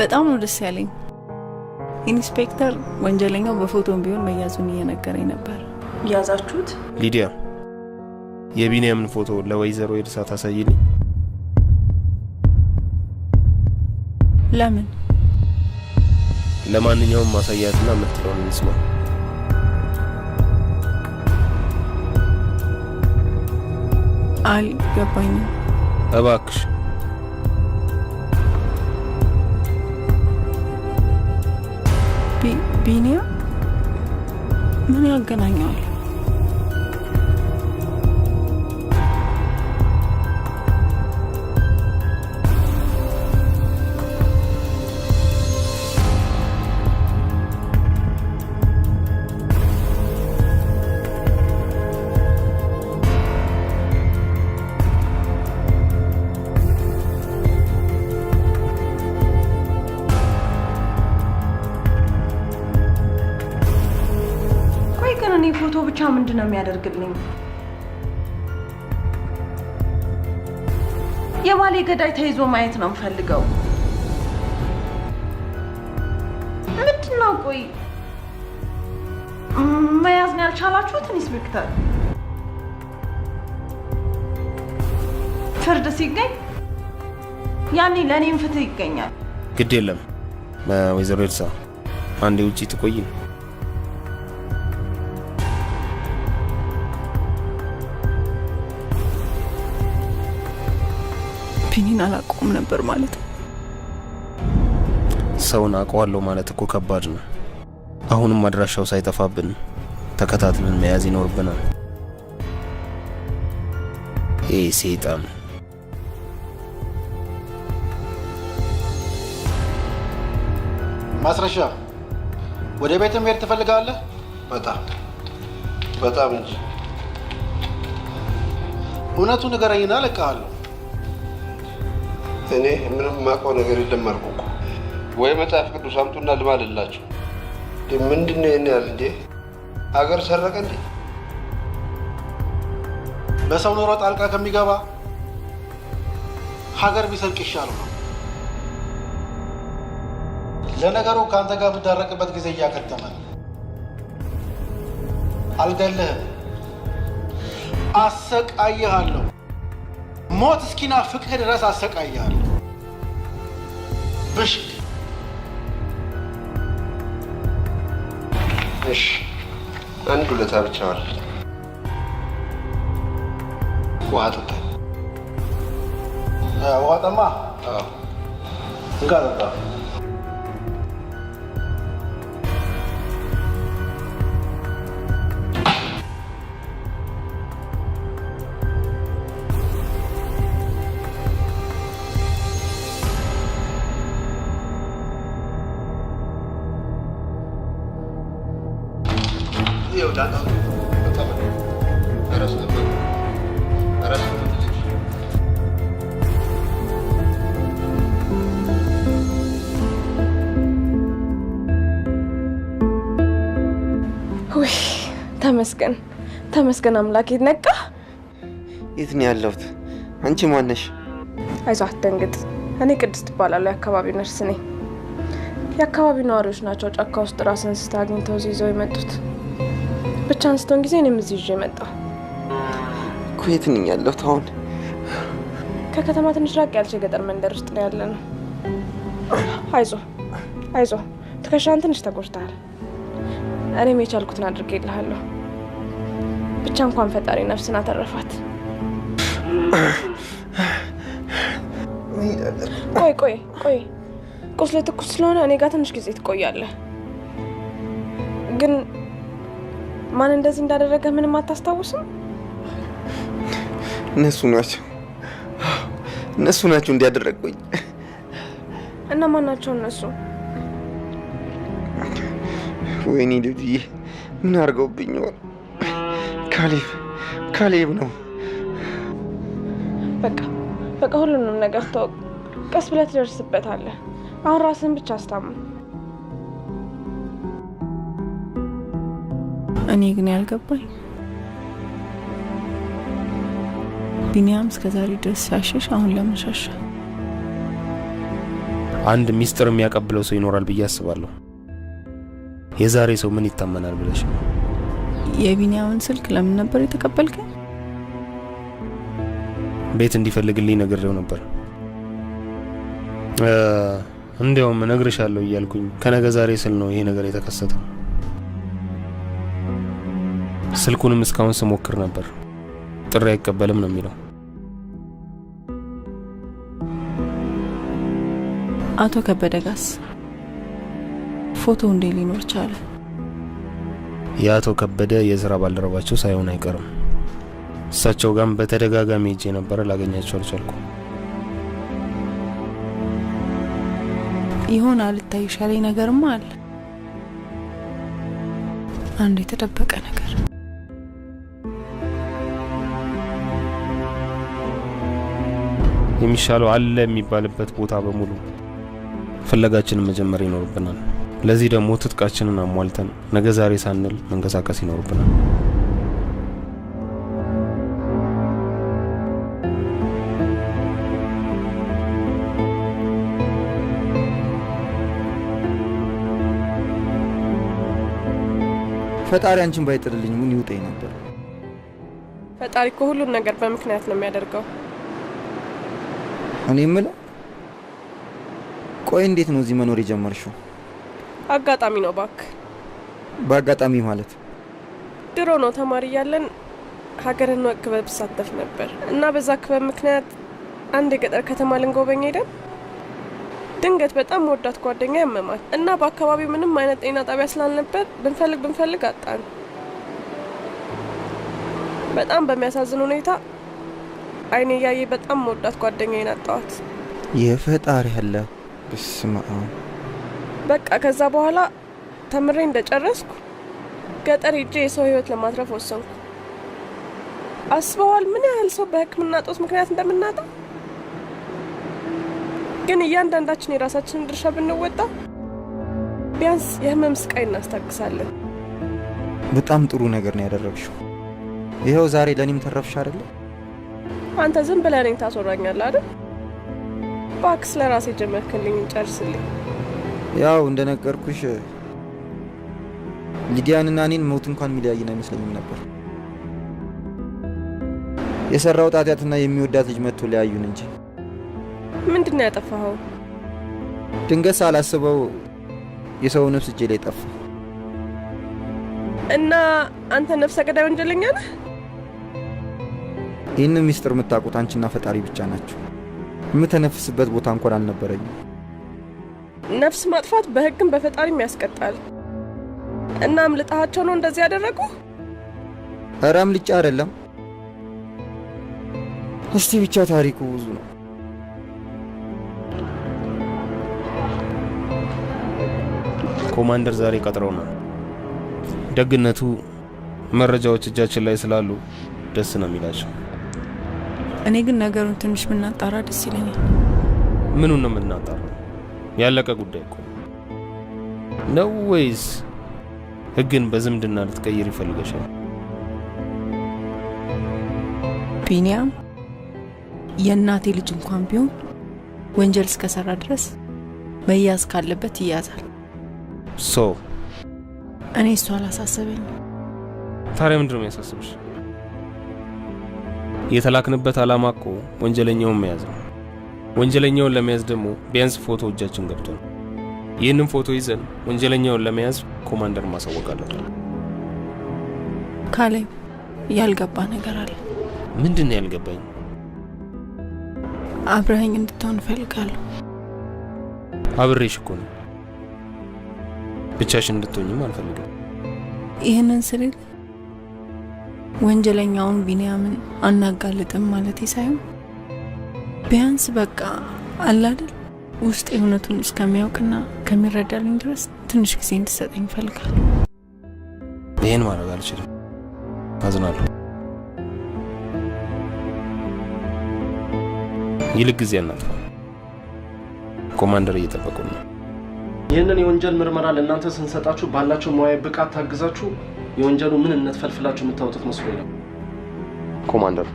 በጣም ነው ደስ ያለኝ። ኢንስፔክተር ወንጀለኛው በፎቶም ቢሆን መያዙን እየነገረኝ ነበር። ያዛችሁት? ሊዲያ የቢኒያምን ፎቶ ለወይዘሮ ኤልሳ ታሳይልኝ። ለምን? ለማንኛውም ማሳያትና የምትለውን እንስማ። አልገባኝም። እባክሽ ቢኒያ ምን ያገናኘዋል? ፎቶ ብቻ ምንድነው የሚያደርግልኝ? የባሌ ገዳይ ተይዞ ማየት ነው የምፈልገው። ምንድነው? ቆይ መያዝ ነው ያልቻላችሁት? ኢንስፔክተር ፍርድ ሲገኝ ያኔ ለእኔም ፍትህ ይገኛል። ግድ የለም ወይዘሮ ኤልሳ አንዴ ውጪ ትቆይ። ቢኒን አላውቀውም ነበር ማለት ነው። ሰውን አውቀዋለሁ ማለት እኮ ከባድ ነው። አሁንም አድራሻው ሳይጠፋብን ተከታትለን መያዝ ይኖርብናል። ሰይጣን ማስረሻ፣ ወደ ቤት መሄድ ትፈልጋለህ? በጣም እንጂ። እውነቱን ንገረኝና እለቅሃለሁ። እኔ ምንም የማውቀው ነገር የለም አልኩ እኮ። ወይ መጽሐፍ ቅዱስ አምጡና ልማልላቸው። ምንድን ነው ይሄን ያህል እንዴ? አገር ሰረቀ እንዴ? በሰው ኑሮ ጣልቃ ከሚገባ ሀገር ቢሰርቅ ይሻለው ነው። ለነገሩ ከአንተ ጋር ብዳረቅበት ጊዜ እያከተመ ነው። አልገልህም፣ አሰቃይሃለሁ። ሞት እስኪናፍቅህ ድረስ አሰቃይሃለሁ። ብሽቅ እሺ፣ አንድ ሁለታ ብቻ አለ። ውሃ ጠጣ። ውሃ ጠማ? እንካ ጠጣ። ተመስገን ተመስገን አምላኬ። ነቃ? የት ነው ያለሁት? አንቺ ማን ነሽ? አይዞህ አትደንግጥ። እኔ ቅድስት እባላለሁ። የአካባቢው ነርስ ነኝ። የአካባቢው ነዋሪዎች ናቸው ጫካ ውስጥ ራስን ስታ አግኝተው ይዘው የመጡት። ብቻ አንስተውን ጊዜ እኔም እዚህ ይዤ መጣሁ እኮ። የት ነኝ ያለሁት አሁን? ከከተማ ትንሽ ራቅ ያለች የገጠር መንደር ውስጥ ነው ያለነው። አይዞህ አይዞህ፣ ትከሻህን ትንሽ ተጎድተሃል። እኔም የቻልኩትን አድርጌልሃለሁ። ብቻ እንኳን ፈጣሪ ነፍስን አተረፋት። ቆይ ቆይ ቆይ፣ ቁስል ትኩስ ስለሆነ እኔ ጋር ትንሽ ጊዜ ትቆያለህ። ግን ማን እንደዚህ እንዳደረገ ምንም አታስታውስም? እነሱ ናቸው እንዲያደረጉኝ። እና እነማን ናቸው እነሱ? ወይኔ ልጅዬ ምን አድርገውብኝ ይሆን? ካሌብ ነው። በቃ ሁሉንም ነገር ተወቅ። ቀስ ብለህ ትደርስበታለህ። አሁን ራስህን ብቻ አስታምን። እኔ ግን ያልገባኝ ቢኒያም እስከዛሬ ድረስ ሲያሸሽ አሁን ለምን ሸሸ? አንድ ሚስጥር የሚያቀብለው ሰው ይኖራል ብዬ አስባለሁ። የዛሬ ሰው ምን ይታመናል ብለሽ ነው? የቢኒያምን ስልክ ለምን ነበር የተቀበልከኝ? ቤት እንዲፈልግልኝ ነግሬው ነበር። እንዲያውም እነግርሻለሁ እያልኩኝ ከነገ ዛሬ ስል ነው ይሄ ነገር የተከሰተው። ስልኩንም እስካሁን ስሞክር ነበር፣ ጥሪ አይቀበልም ነው የሚለው። አቶ ከበደ ጋስ ፎቶ እንዴ ሊኖር ቻለ? የአቶ ከበደ የስራ ባልደረባቸው ሳይሆን አይቀርም። እሳቸው ጋርም በተደጋጋሚ ሄጄ ነበር፣ ላገኛቸው አልቻልኩም። ይሆናል ልታይሻለኝ ነገርማ አለ። አንድ የተደበቀ ነገር። የሚሻለው አለ የሚባልበት ቦታ በሙሉ ፍለጋችንን መጀመር ይኖርብናል። ለዚህ ደግሞ ትጥቃችንን አሟልተን ነገ ዛሬ ሳንል መንቀሳቀስ ይኖርብናል። ፈጣሪ አንቺን ባይጥልልኝ ምን ይውጠኝ ነበር? ፈጣሪ እኮ ሁሉን ነገር በምክንያት ነው የሚያደርገው። እኔ የምለው ቆይ እንዴት ነው እዚህ መኖር የጀመርሽው? አጋጣሚ ነው ባክ። በአጋጣሚ ማለት? ድሮ ነው ተማሪ እያለን ሀገርን ወግ ክበብ ተሳተፍ ነበር እና በዛ ክበብ ምክንያት አንድ የገጠር ከተማ ልንጎበኝ ሄደን ድንገት በጣም ወዳት ጓደኛ ያመማት እና በአካባቢው ምንም አይነት ጤና ጣቢያ ስላልነበር ብንፈልግ አጣን። በጣም በሚያሳዝን ሁኔታ አይኔ ያየ በጣም ወዳት ጓደኛዬን አጣኋት። የፈጣሪ ያለ በስመ አብ። በቃ ከዛ በኋላ ተምሬ እንደጨረስኩ ገጠር ሄጄ የሰው ህይወት ለማትረፍ ወሰንኩ። አስበዋል ምን ያህል ሰው በሕክምና ጦስ ምክንያት እንደምናጣ? ግን እያንዳንዳችን የራሳችንን ድርሻ ብንወጣ ቢያንስ የህመም ስቃይ እናስታግሳለን። በጣም ጥሩ ነገር ነው ያደረግሽው። ይኸው ዛሬ ለኔም ተረፍሽ አይደል? አንተ ዝም ብለህ እኔን ታስወራኛለህ አይደል? እባክህ ለራሴ ጀመርክልኝ ጨርስልኝ። ያው እንደነገርኩሽ ሊዲያንና እኔን ሞት እንኳን ሚለያየን አይመስለኝም ነበር። የሰራው ጣጣትና የሚወዳት ልጅ መጥቶ ሊያዩን እንጂ። ምንድነው ያጠፋኸው? ድንገት ሳላስበው የሰው ነፍስ እጄ ላይ ጠፋ። እና አንተ ነፍሰ ገዳይ ወንጀለኛ ነህ? ይህንን ሚስጥር የምታውቁት አንቺና ፈጣሪ ብቻ ናቸው። የምተነፍስበት ቦታ እንኳን አልነበረኝም። ነፍስ ማጥፋት በህግም በፈጣሪም ያስቀጣል። እና አምልጣቸው ነው እንደዚህ ያደረጉ? ኧረ አምልጫ አይደለም። እስቲ ብቻ ታሪኩ ብዙ ነው። ኮማንደር ዛሬ ቀጥረው ነው። ደግነቱ መረጃዎች እጃችን ላይ ስላሉ ደስ ነው የሚላቸው። እኔ ግን ነገሩን ትንሽ ብናጣራ ደስ ይለኛል። ምኑን ነው የምናጣራው? ያለቀ ጉዳይ እኮ ነው። ወይስ ህግን በዝምድና ልትቀይር ይፈልገሻል? ቢኒያም የእናቴ ልጅ እንኳን ቢሆን ወንጀል እስከሰራ ድረስ መያዝ ካለበት ይያዛል። እኔ እሱ አላሳሰበኝም። ታዲያ ምንድን ነው የሚያሳስብሽ? የተላክንበት ዓላማ እኮ ወንጀለኛውን መያዝ ነው። ወንጀለኛውን ለመያዝ ደግሞ ቢያንስ ፎቶ እጃችን ገብቷል። ይህንን ፎቶ ይዘን ወንጀለኛውን ለመያዝ ኮማንደር ማሳወቅ አለብን። ካሌብ ያልገባ ነገር አለ። ምንድን ነው ያልገባኝ? አብረኸኝ እንድትሆን እፈልጋለሁ። አብሬሽ እኮ ነው። ብቻሽን እንድትሆኝም አልፈልግም። ይህንን ስልል ወንጀለኛውን ቢኒያምን አናጋልጥም ማለት ሳይሆን ቢያንስ በቃ አለ አይደል ውስጥ እውነቱን እስከሚያውቅና ከሚረዳልኝ ድረስ ትንሽ ጊዜ እንድትሰጠኝ እፈልጋለሁ። ይሄን ማድረግ አልችልም። አዝናለሁ። ይልቅ ጊዜ እናጥፋ። ኮማንደር እየጠበቁ ነው። ይህንን የወንጀል ምርመራ ለእናንተ ስንሰጣችሁ ባላችሁ ሙያዊ ብቃት ታግዛችሁ የወንጀሉ ምንነት ፈልፍላችሁ የምታወጡት መስሎኝ ነው። ኮማንደር፣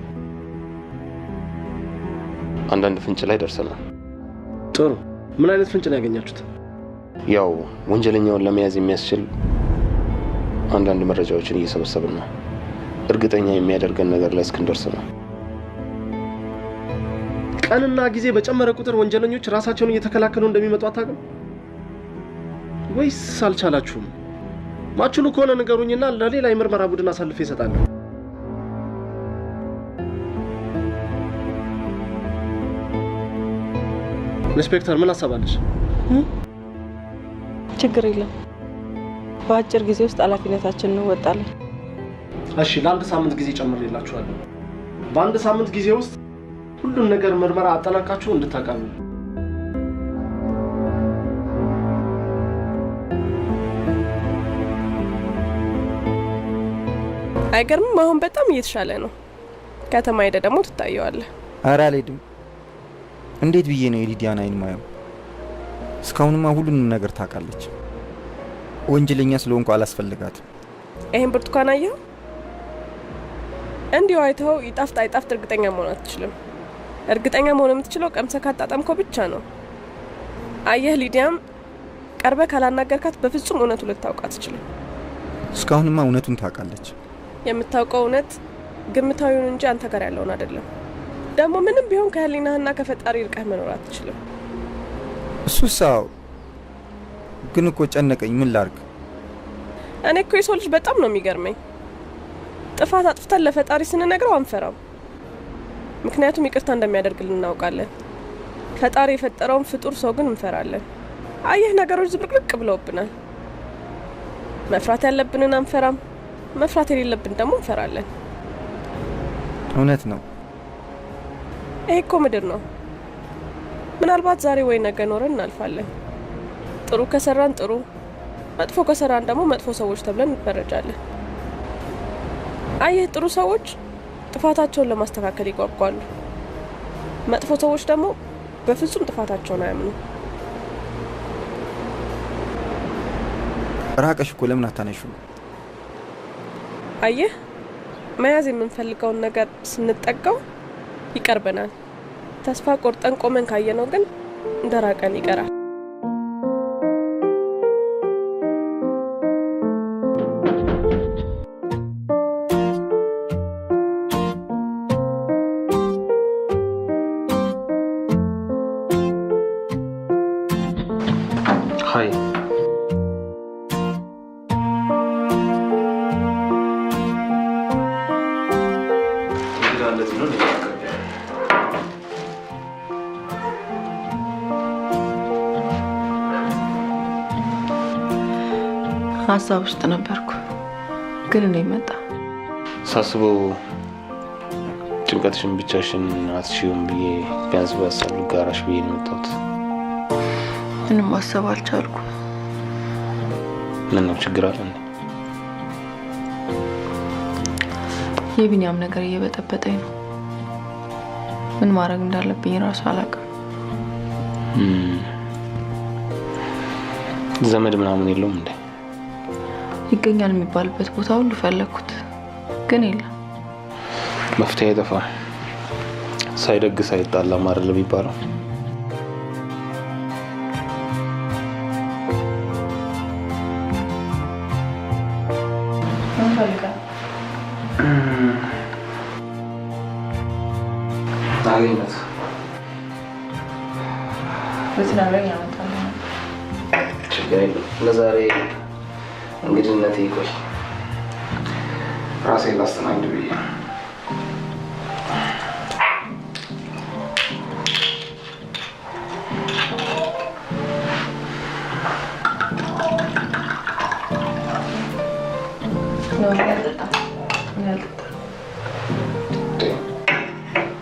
አንዳንድ ፍንጭ ላይ ደርሰናል። ጥሩ። ምን አይነት ፍንጭ ነው ያገኛችሁት? ያው ወንጀለኛውን ለመያዝ የሚያስችል አንዳንድ መረጃዎችን እየሰበሰብን ነው። እርግጠኛ የሚያደርገን ነገር ላይ እስክንደርስ ነው። ቀንና ጊዜ በጨመረ ቁጥር ወንጀለኞች ራሳቸውን እየተከላከሉ እንደሚመጡ አታውቅም ወይስ አልቻላችሁም? ማችሉ ከሆነ ንገሩኝና ለሌላ የምርመራ ቡድን አሳልፌ እሰጣለሁ። ኢንስፔክተር ምን አሳባለሽ? ችግር የለም። በአጭር ጊዜ ውስጥ ኃላፊነታችንን እንወጣለን። እሺ፣ ለአንድ ሳምንት ጊዜ ጨምሬላችኋለሁ። በአንድ ሳምንት ጊዜ ውስጥ ሁሉን ነገር ምርመራ አጠናቃችሁ እንድታቀርቡ። አይገርምም? አሁን በጣም እየተሻለ ነው። ከተማ ሄደ ደግሞ ትታየዋለህ። ኧረ አልሄድም። እንዴት ብዬ ነው የሊዲያን አይን ማየው? እስካሁንማ ሁሉንም ነገር ታውቃለች። ወንጀለኛ ስለሆንኩ አላስፈልጋትም። ይሄን ብርቱካን አየኸው? እንዲሁ አይተው ይጣፍጥ አይጣፍጥ እርግጠኛ መሆን አትችልም። እርግጠኛ መሆን የምትችለው ቀምሰህ ካጣጣምከው ብቻ ነው። አየህ፣ ሊዲያም ቀርበህ ካላናገርካት በፍጹም እውነቱ ልታውቅ አትችልም። እስካሁንማ እውነቱን ታውቃለች። የምታውቀው እውነት ግምታዊውን እንጂ አንተ ጋር ያለውን አይደለም። ደግሞ ምንም ቢሆን ከህሊናህና ከፈጣሪ ርቀህ መኖር አትችልም። እሱሳው ግን እኮ ጨነቀኝ። ምን ላርግ? እኔ እኮ የሰው ልጅ በጣም ነው የሚገርመኝ። ጥፋት አጥፍተን ለፈጣሪ ስንነግረው አንፈራም። ምክንያቱም ይቅርታ እንደሚያደርግልን እናውቃለን። ፈጣሪ የፈጠረውን ፍጡር ሰው ግን እንፈራለን። አየህ፣ ነገሮች ዝብርቅርቅ ብለውብናል። መፍራት ያለብንን አንፈራም፣ መፍራት የሌለብን ደግሞ እንፈራለን። እውነት ነው። ይሄ እኮ ምድር ነው። ምናልባት ዛሬ ወይ ነገ ኖረን እናልፋለን። ጥሩ ከሰራን ጥሩ፣ መጥፎ ከሰራን ደግሞ መጥፎ ሰዎች ተብለን እንፈረጃለን። አየህ፣ ጥሩ ሰዎች ጥፋታቸውን ለማስተካከል ይጓጓሉ። መጥፎ ሰዎች ደግሞ በፍጹም ጥፋታቸውን አያምኑ። ራቀሽ እኮ ለምን አታነሹ? አየህ፣ መያዝ የምንፈልገውን ነገር ስንጠጋው ይቀርበናል። ተስፋ ቆርጠን ቆመን ካየነው ግን እንደራቀን ይቀራል። ሀይ ሀሳብ ውስጥ ነበርኩ፣ ግን እኔ መጣ ሳስበው ጭንቀትሽን ብቻሽን አትሽውም ብዬ ቢያንስ በሀሳብ ልጋራሽ ብዬ ነው የመጣሁት። ምንም ማሰብ አልቻልኩ። ምን ነው ችግር አለ? የቢኒያም ነገር እየበጠበጠኝ ነው። ምን ማድረግ እንዳለብኝ ራሱ አላውቅም። ዘመድ ምናምን የለውም እንዴ? ይገኛል የሚባልበት ቦታ ሁሉ ፈለኩት፣ ግን የለም። መፍትሄ አይጠፋም። ሳይደግስ አይጣላም አይደል የሚባለው? አገኘት በትናረኝ ያመጣል። ችግር የለም። ለዛሬ እንግድነቴ ይቆይ፣ ራሴን ላስተናግድ ብዬ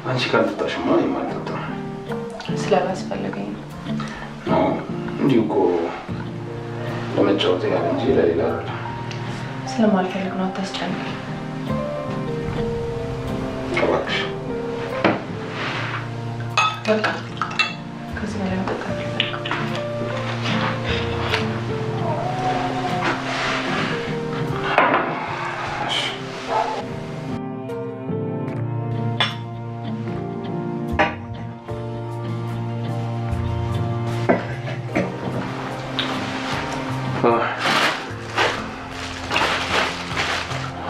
አንቺ ካልጠጣሽማ እኔም አልጠጣም። ስላላስፈለገኝ ነው። እንዲሁ እኮ ለመጫወት ያህል እንጂ ለሌላ አይደለም። ስለማልፈልግ ነው፣ አታስጨንቅ። እባክሽ በቃ ከዚህ በላይ መጠጣት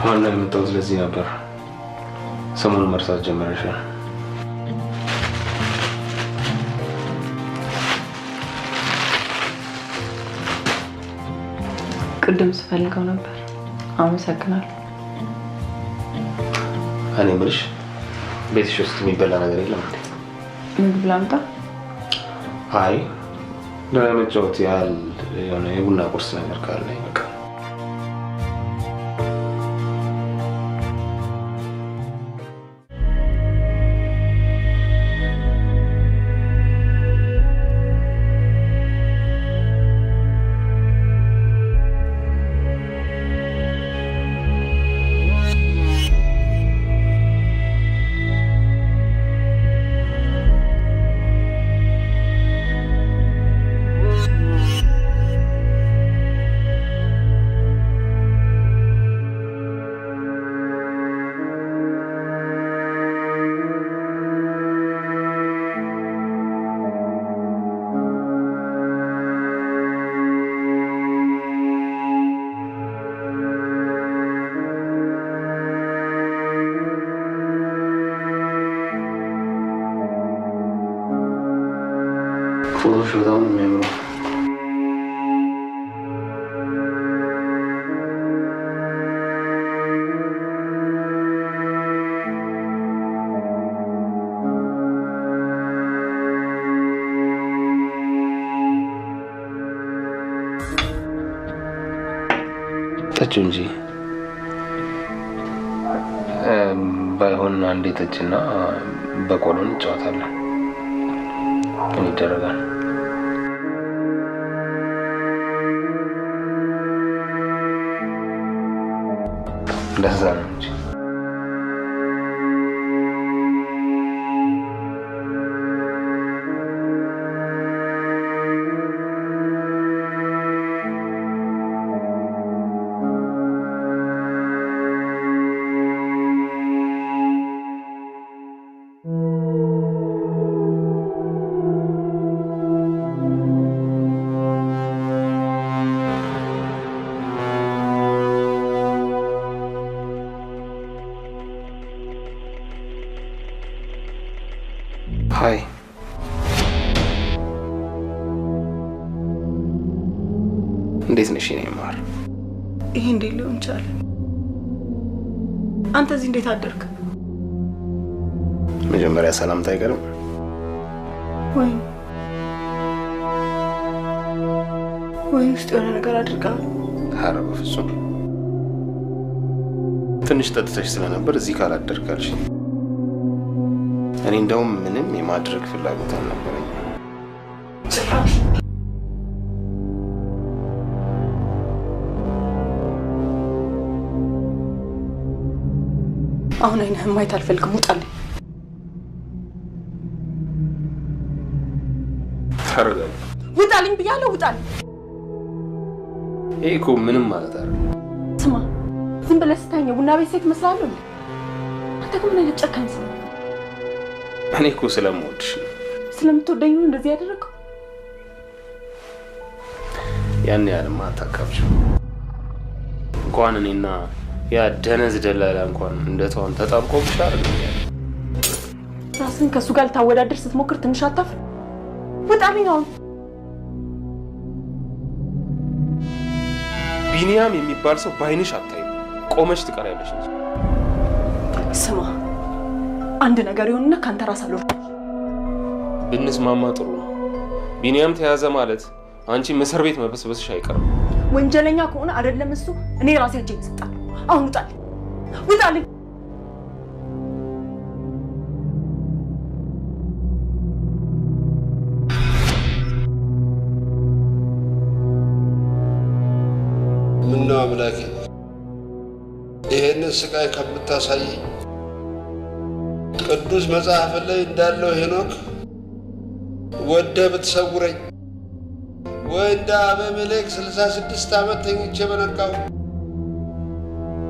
ዋና የመጣሁት ለዚህ ነበር። ሰሞኑን መርሳት ጀመረሻል። ቅድም ስፈልገው ነበር። አመሰግናለሁ። እኔ የምልሽ ቤትሽ ውስጥ የሚበላ ነገር የለም እንዴ? ምግብ ላምጣ? አይ ለመጫወት ያህል የሆነ የቡና ቁርስ ነገር ካለ በቃ። ፎቶሽ በጣም ነው የሚያምረው። ጠጪው እንጂ ባይሆን አንዴ ጠጪና በቆሎ እንጫወታለን። ምን ይደረጋል? ለዛ ነው እንጂ ሀይ እንዴት ነሽ? እኔ ማር ይሄ እንዴት ሊሆን ቻለ? አንተ እዚህ እንዴት አደርክ? መጀመሪያ ሰላምታ አይቀርም ወይ ውስጥ የሆነ ነገር አድርጋ? ኧረ በፍጹም ትንሽ ጠጥተሽ ስለነበር እዚህ ካላደርካልሽ እኔ እንደውም ምንም የማድረግ ፍላጎት አልነበረኝ። አሁን አይነህን ማየት አልፈልግም። ውጣልኝ። ተረጋጋ። ውጣልኝ ብያለሁ። ውጣልኝ። ይሄ እኮ ምንም ማለት አይደለም። ስማ፣ ዝም ብለህ ስታኝ ቡና ቤት ሴት መስላለሁ። አንተ ግን ምን አይነት ጨካኝ ሰው! እኔ እኮ ስለምወድሽ ነው። ስለምትወደኝ ነው እንደዚህ ያደረገው? ያን ያህልማ አታካብጂው። እንኳን እኔና ያ ደነዝ ደላላ እንኳን እንደተዋን ተጣብቆብሽ አይደል? ራስን ከእሱ ጋር ልታወዳደር ስትሞክር ትንሽ አታፍር? ውጣልኝ አሁን። ቢኒያም የሚባል ሰው ባይንሽ አታይም፣ ቆመሽ ትቀሪያለሽ እንጂ። ስማ፣ አንድ ነገር ይሁንና ካንተ ራስ አለው ብንስማማ ጥሩ ነው። ቢኒያም ተያዘ ማለት አንቺ እስር ቤት መበስበስሽ አይቀርም። ወንጀለኛ ከሆነ አይደለም እሱ፣ እኔ ራሴ እጄን እሰጣለሁ። አሁን ውጣልኝ፣ ውጣልኝ። አምላኬ ይሄንን ስቃይ ከምታሳይ ቅዱስ መጽሐፍ ላይ እንዳለው ሄኖክ ወደ ብትሰውረኝ ወይ እንደ አቤሜሌክ 66 ዓመት ተኝቼ በነቃው።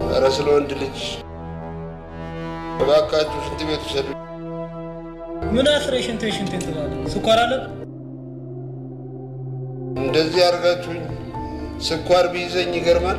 ኧረ ስለ ወንድ ልጅ እባካችሁ ሽንት ቤት ውሰዱ። ምን አስሬ ሽንት ትላለህ? ስኳር አለ? እንደዚህ አድርጋችሁኝ ስኳር ቢይዘኝ ይገርማል።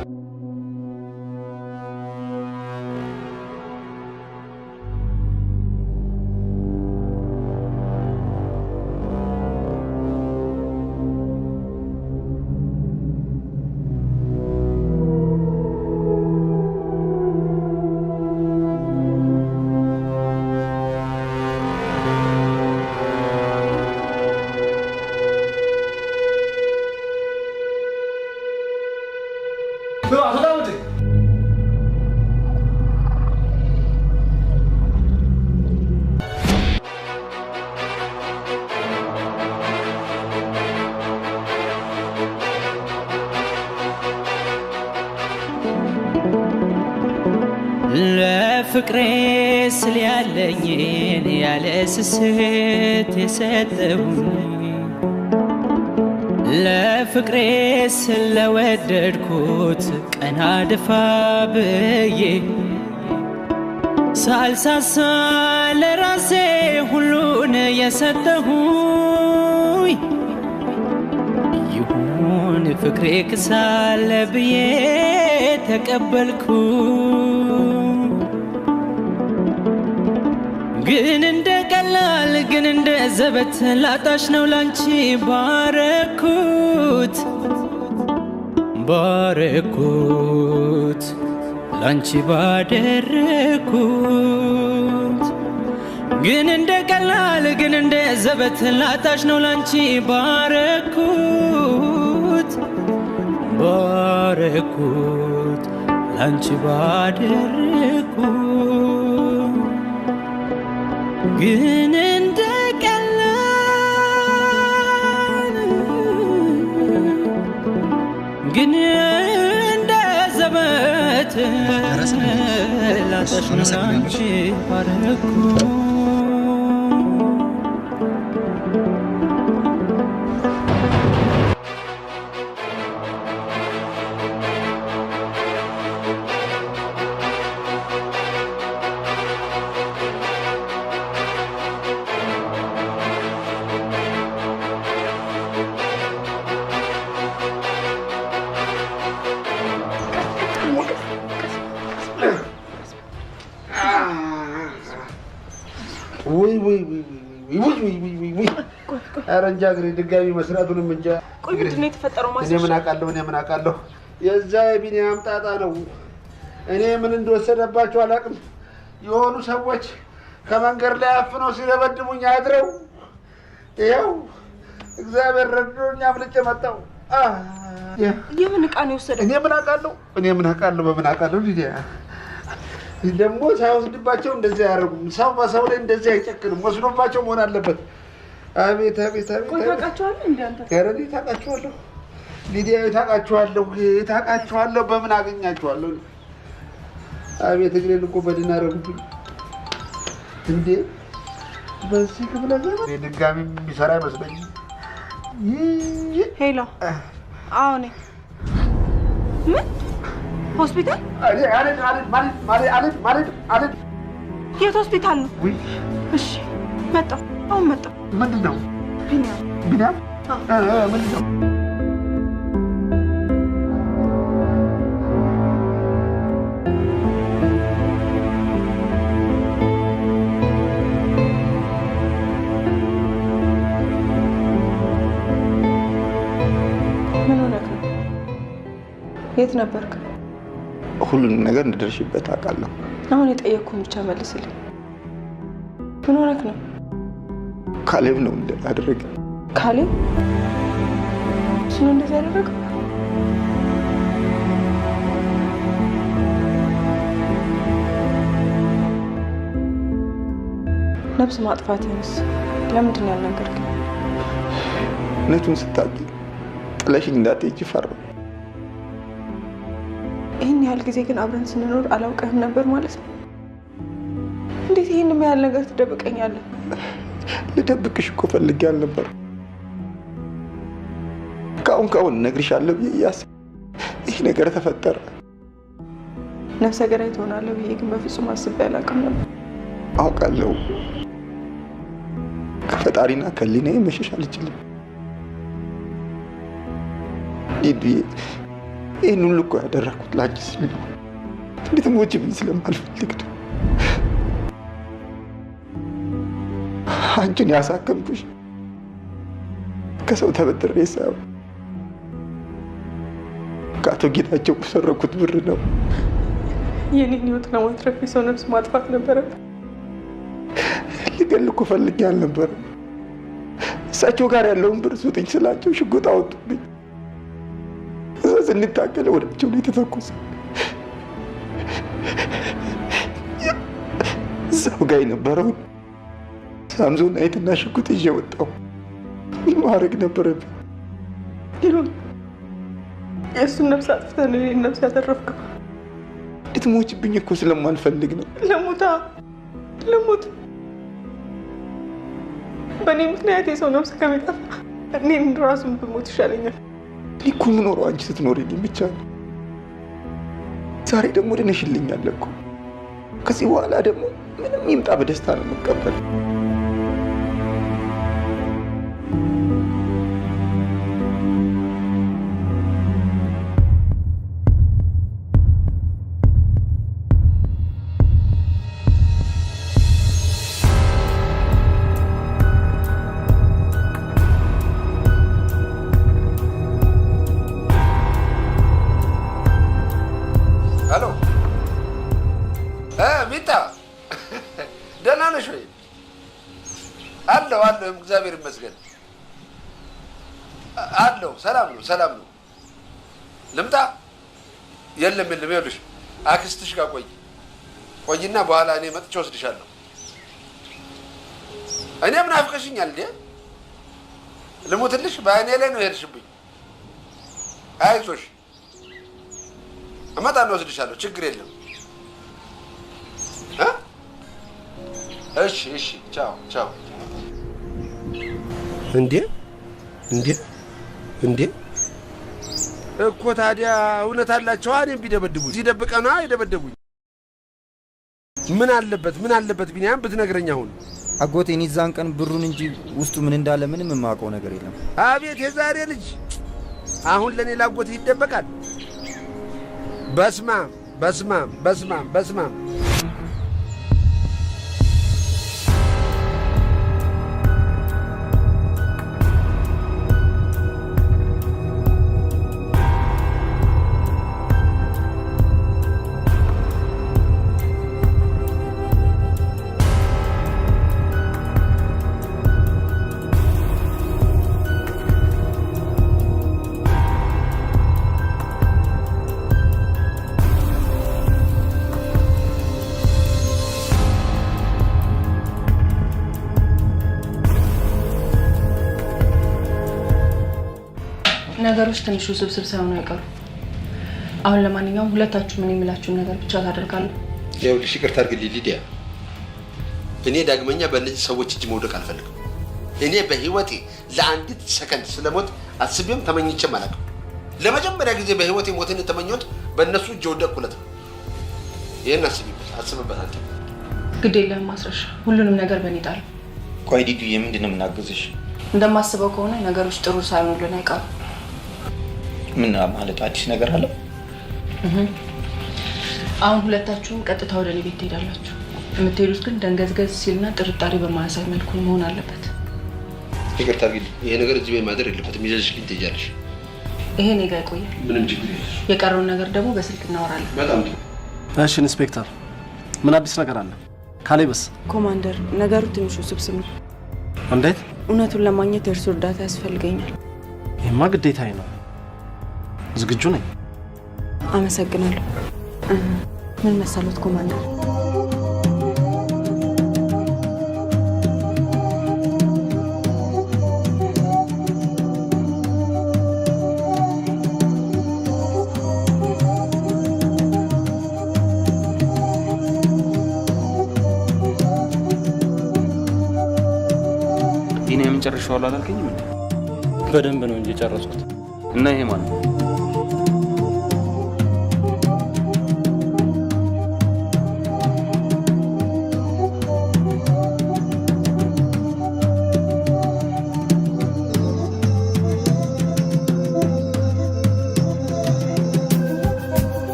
ለፍቅሬ ስል ያለኝን ያለ ስስት የሰጠሁኝ ለፍቅሬ ስለወደድኩት ቀና ድፋ ብዬ ሳልሳሳ ለራሴ ሁሉን የሰጠሁኝ ይሁን ፍቅሬ ክሳለ ብዬ ተቀበልኩ። ግን እንደ ቀላል ግን እንደ ዘበት ላጣሽ ነው ላንቺ ባረኩት ባረኩት ላንቺ ባደረኩት። ግን እንደ ቀላል ግን እንደ ዘበት ላጣሽ ነው ላንቺ ባረኩት ባረኩት ላንቺ ባደረኩት። ግን እንደ ቀላል ግን እንደ ዘበት ላጣሽ ነው ላንቺ ባረኩት። ኧረ እንጃ እግሬ ድጋሚ መስራቱንም እንጃ። ቆይ ምንድን ነው የተፈጠረው? እኔ ምን አውቃለሁ? የዛ የቢኒያም ጣጣ ነው። እኔ ምን እንደወሰደባቸው አላውቅም። የሆኑ ሰዎች ከመንገድ ላይ አፍነው ሲደበድቡኝ አድረው ይኸው እግዚአብሔር ረድቶኝ አምልጬ መጣሁ። የምን ዕቃ ነው የወሰደው? እኔ ምን አውቃለሁ? በምን አውቃለሁ? ሊዲያ ደግሞ ሳይወስድባቸው እንደዚህ አያደርጉም። ሰው በሰው ላይ እንደዚህ አይጨክንም። ወስዶባቸው መሆን አለበት። አቤት አቤት አቤት! ታውቃቸዋለህ እንዴ አንተ? ኧረ እኔ ታውቃቸዋለሁ ሊዲያ፣ ታውቃቸዋለሁ። በምን አገኛቸዋለሁ? አቤት እግሬን እኮ በድን አደረጉብኝ እንዴ! በዚህ ክፍለ ዘመን ድጋሚ የሚሰራ አይመስለኝም። ሄሎ፣ አዎ ነኝ። ምን ሆስፒታል? የት ሆስፒታል ነው? እሺ መጣሁ፣ አሁን መጣሁ። ምንድን ነው? ቢኒያም ምንድን ነው? ምን ሆነህ ነው? የት ነበርክ? ሁሉንም ነገር እንደደርሽበት አውቃለሁ። አሁን የጠየቅኩህን ብቻ መልስልኝ። ምን ሆነህ ነው? ካሌብ ነው ያደረገ። ካሌብ? እሱ ነው እንደዚህ ያደረገው? ነፍስ ማጥፋትንስ ለምንድን ነው ያልነገርከኝ? እውነቱን ስታውቂ ጥለሽኝ እንዳትሄጂ ፈራሁ። ያህል ጊዜ ግን አብረን ስንኖር አላውቅህም ነበር ማለት ነው? እንዴት ይህን ያህል ነገር ትደብቀኛለህ? ልደብቅሽ እኮ ፈልጌ አልነበር። ካሁን እነግርሻለሁ ብዬ እያሰብኩ ይህ ነገር ተፈጠረ። ነፍሰ ገዳይ ትሆናለህ ብዬ ግን በፍጹም አስቤ አላውቅም ነበር። አውቃለሁ። ከፈጣሪና ከህሊናዬ መሸሽ አልችልም። ሊዱዬ ይህን ሁሉ እኮ ያደረኩት ላንቺ ስል ነው። እንድትሞቺብኝ ስለማልፈልግ ነው። አንቺን ያሳከምኩሽ ከሰው ተበድሬ ሳይሆን ከአቶ ጌታቸው በሰረኩት ብር ነው። የኔን ህይወት ለማትረፍ የሰው ነፍስ ማጥፋት ነበረብን። ልገል እኮ ፈልጌ አልነበረም። እሳቸው ጋር ያለውን ብር ስጡኝ ስላቸው ሽጉጥ አወጡብኝ። እዛ ስንታገል ወዳቸው ላይ ተተኮሰ። እዛው ጋር የነበረውን ሳምሶን አይትና ሽጉጥ ይዤ ወጣሁ። ምን ማድረግ ነበረብኝ? ይሁን የእሱን ነፍስ አጥፍተህ ነው የእኔን ነፍስ ያተረፍከው። ልትሞችብኝ እኮ ስለማልፈልግ ነው። ልሙት። በእኔ ምክንያት የሰው ነፍስ ከሚጠፋ እኔን ራሱን ብሞት ይሻለኛል። እኔ እኮ የምኖረው አንቺ ስትኖሪልኝ ብቻ ነው። ዛሬ ደግሞ ድነሽልኛል እኮ። ከዚህ በኋላ ደግሞ ምንም ይምጣ በደስታ ነው የምቀበል። እግዚአብሔር ይመስገን አለው። ሰላም ነው። ልምጣ? የለም። ይኸውልሽ አክስትሽ ጋር ቆይና በኋላ እኔ መጥቼ ወስድሻለሁ። እኔም ናፍቀሽኛል እንዴ? ልሙትልሽ? በእኔ ላይ ነው የሄድሽብኝ። አይዞሽ እመጣለሁ፣ ወስድሻለሁ። ችግር የለም። እሺ። ቻው። እንዴ እኮ ታዲያ እውነት አላቸው። እኔም ቢደበድቡኝ ሲደብቀ ነው የደበደቡኝ። ምን አለበት ቢኒያም ብትነግረኝ። አሁን አጎቴ እኔ እዛን ቀን ብሩን እንጂ ውስጡ ምን እንዳለ ምንም የማውቀው ነገር የለም። አቤት የዛሬ ልጅ! አሁን ለእኔ ላጎት ይደበቃል? በስማም ነገሮች ትንሽ ውስብስብ ሳይሆኑ አይቀሩ። አሁን ለማንኛውም ሁለታችሁ ምን የሚላችሁን ነገር ብቻ ታደርጋለሁ። ይኸውልሽ ይቅርታ አድርግልኝ ሊዲያ። እኔ ዳግመኛ በእነዚህ ሰዎች እጅ መውደቅ አልፈልግም። እኔ በህይወቴ ለአንዲት ሰከንድ ስለሞት አስቤም ተመኝቼም አላውቅም። ለመጀመሪያ ጊዜ በህይወቴ ሞትን የተመኘሁት በእነሱ እጅ የወደቅኩለት ነው። ይህን አስብበት አንተ። ግድ የለህም ማስረሻ፣ ሁሉንም ነገር በእኔ ጣለው። ቆይ ዲዱዬ፣ ምንድን ነው የምናግዝሽ? እንደማስበው ከሆነ ነገሮች ጥሩ ሳይሆኑልን አይቀሩ። ምን ማለት አዲስ ነገር አለ? አሁን ሁለታችሁም ቀጥታ ወደ እኔ ቤት ትሄዳላችሁ። የምትሄዱት ግን ደንገዝገዝ ሲልና ጥርጣሬ በማያሳይ መልኩ መሆን አለበት። ይቅርታ ግን ይሄ ነገር እዚህ ቤት ማደር የለበትም። ይዘሽልኝ ትሄጃለሽ። ይሄ እኔ ጋር ይቆያል። ምንም ችግር የለም። የቀረውን ነገር ደግሞ በስልክ እናወራለን። በጣም ጥሩ። እሺ ኢንስፔክተር፣ ምን አዲስ ነገር አለ? ካሌብስ? ኮማንደር፣ ነገሩ ትንሽ ውስብስብ ነው። እንዴት? እውነቱን ለማግኘት የእርሱ እርዳታ ያስፈልገኛል። ይህማ ግዴታዬ ነው። ዝግጁ ነኝ። አመሰግናለሁ። ምን መሰሎት ኮማንደር፣ ጨርሼዋለሁ አላልከኝም እንዴ? በደንብ ነው እንጂ ጨረስኩት። እና ይሄ ማለት ነው?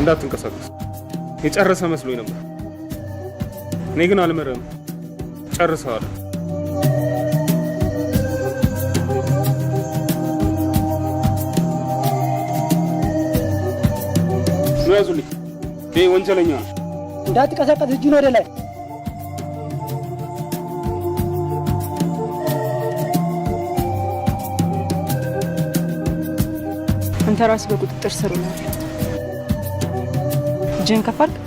እንዳትንቀሳቀስ። የጨረሰ መስሎኝ ነበር። እኔ ግን አልመረም። ጨርሰዋል። ነው ያዙልኝ። ይሄ ወንጀለኛ ነው። እንዳትቀሳቀስ፣ እጁን ወደ ላይ። አንተ ራስህ በቁጥጥር ስር ነው። እጅህን ከፍ አድርግ።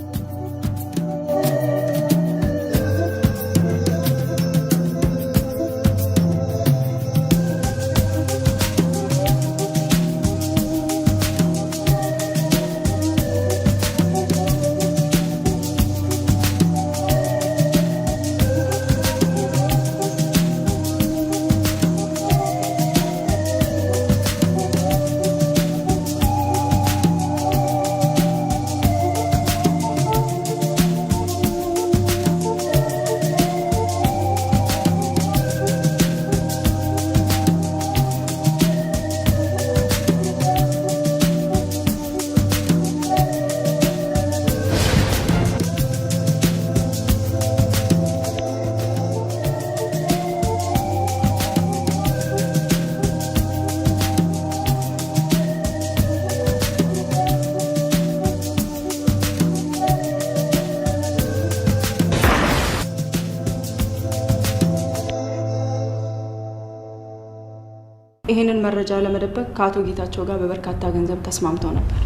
ይህንን መረጃ ለመደበቅ ከአቶ ጌታቸው ጋር በበርካታ ገንዘብ ተስማምተው ነበር።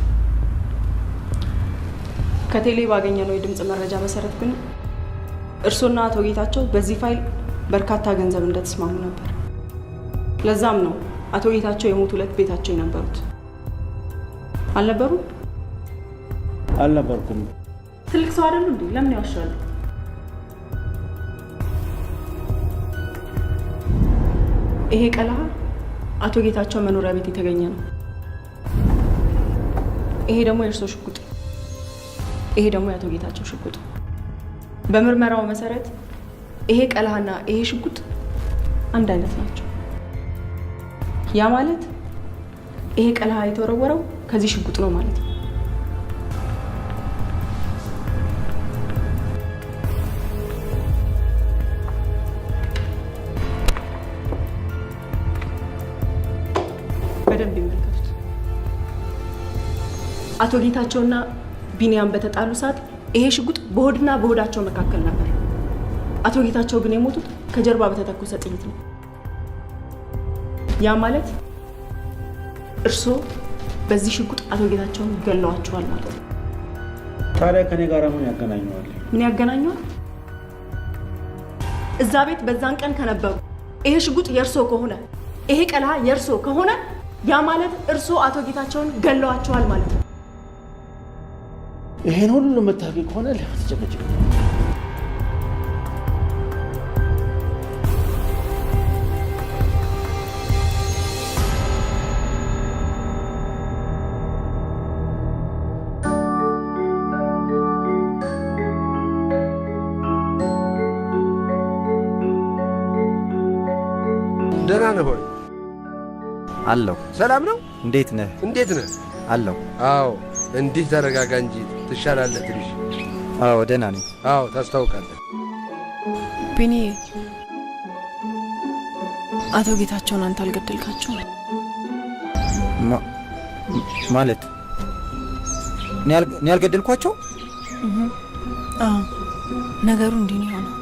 ከቴሌ ባገኘነው የድምፅ መረጃ መሰረት ግን እርሶና አቶ ጌታቸው በዚህ ፋይል በርካታ ገንዘብ እንደተስማሙ ነበር። ለዛም ነው አቶ ጌታቸው የሞቱ ዕለት ቤታቸው የነበሩት። አልነበሩም? አልነበርኩም። ትልቅ ሰው አይደሉ እንዴ? ለምን ያዋሻሉ? ይሄ ቀለሃ አቶ ጌታቸው መኖሪያ ቤት የተገኘ ነው። ይሄ ደግሞ የእርሶ ሽጉጥ፣ ይሄ ደግሞ የአቶ ጌታቸው ሽጉጥ። በምርመራው መሰረት ይሄ ቀለሃና ይሄ ሽጉጥ አንድ አይነት ናቸው። ያ ማለት ይሄ ቀለሃ የተወረወረው ከዚህ ሽጉጥ ነው ማለት ነው። በደንብ ይመልከቱት። አቶ ጌታቸውና ቢኒያም በተጣሉ ሰዓት ይሄ ሽጉጥ በሆድና በሆዳቸው መካከል ነበር። አቶ ጌታቸው ግን የሞቱት ከጀርባ በተተኮሰ ጥይት ነው። ያ ማለት እርስዎ በዚህ ሽጉጥ አቶ ጌታቸውን ገለዋቸዋል ማለት ነው። ታዲያ ከኔ ጋር ምን ያገናኘዋል? ምን ያገናኘዋል? እዛ ቤት በዛን ቀን ከነበሩ ይሄ ሽጉጥ የእርስዎ ከሆነ ይሄ ቀለሃ የእርስዎ ከሆነ ያ ማለት እርስዎ አቶ ጌታቸውን ገለዋቸዋል ማለት ነው። ይሄን ሁሉ የምታውቂ ከሆነ ለምን ትጨቀጭቅ? ደህና ነህ ሆይ? አለሁ። ሰላም ነው? እንዴት ነህ? እንዴት ነህ? አለሁ። አዎ፣ እንዲህ ተረጋጋ እንጂ ትሻላለህ ትንሽ። አዎ፣ ደህና ነኝ። አዎ፣ ታስታውቃለህ። ቢኒ፣ አቶ ጌታቸውን አንተ አልገደልካቸውም? ማለት እኔ ያልገደልኳቸው? አዎ፣ ነገሩ እንዲህ ነው የሆነው።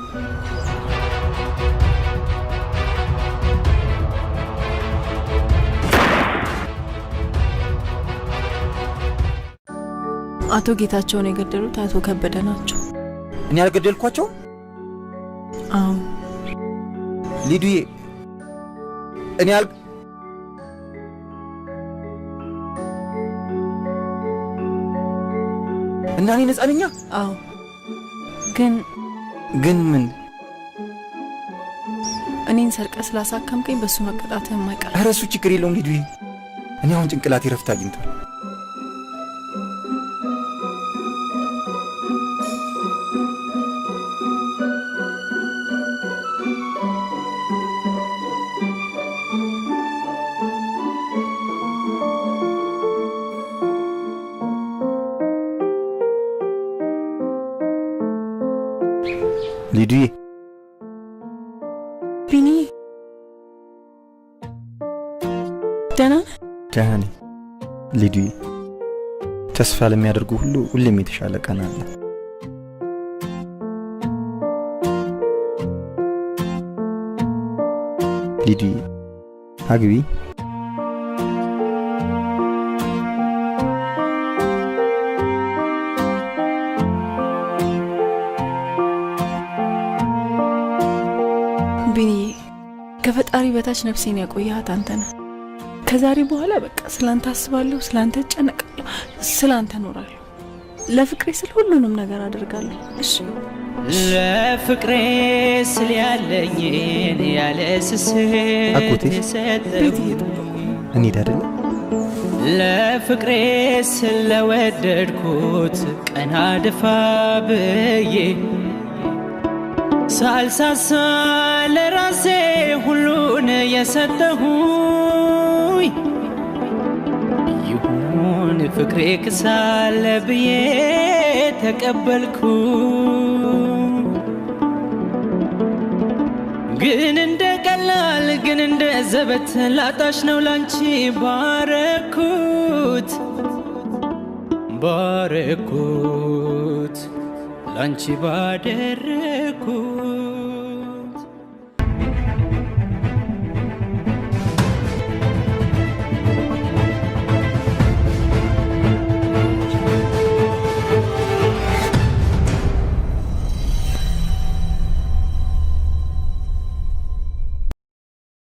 አቶ ጌታቸውን የገደሉት አቶ ከበደ ናቸው። እኔ ያልገደልኳቸው? አዎ። ሊዱዬ፣ እኔ እና እኔ ነፃ ነኝ? አዎ። ግን ምን? እኔን ሰርቀ ስላሳከምከኝ በሱ መቀጣት የማይቀር። ኧረ እሱ ችግር የለውም ሊዱዬ። እኔ አሁን ጭንቅላቴ ረፍት አግኝቷል። ሊዱዬ ቢኒ ደህና ነህ? ደህና ነኝ ሊዱዬ። ተስፋ ለሚያደርጉ ሁሉ ሁሌም የተሻለ ቀን አለ። ሊዱዬ አግቢ። ቢኒዬ ከፈጣሪ በታች ነፍሴን ያቆያት አንተ ነህ። ከዛሬ በኋላ በቃ ስላንተ አስባለሁ፣ ስላንተ እጨነቃለሁ፣ ስላንተ እኖራለሁ። ለፍቅሬ ስል ሁሉንም ነገር አደርጋለሁ። እሺ ለፍቅሬ ስል ያለኝን ያለ አጎቴ ስስት እንሂድ አይደለ? ለፍቅሬ ስለወደድኩት ቀና ድፋ ብዬ ሳልሳሳ ለራሴ ሁሉን የሰጠሁኝ ይሁን ፍቅሬ ክሳለ ብዬ ተቀበልኩ። ግን እንደ ቀላል ግን እንደ ዘበት ላጣሽ ነው ላንቺ ባረኩት ባረኩት ላንቺ ባደረኩት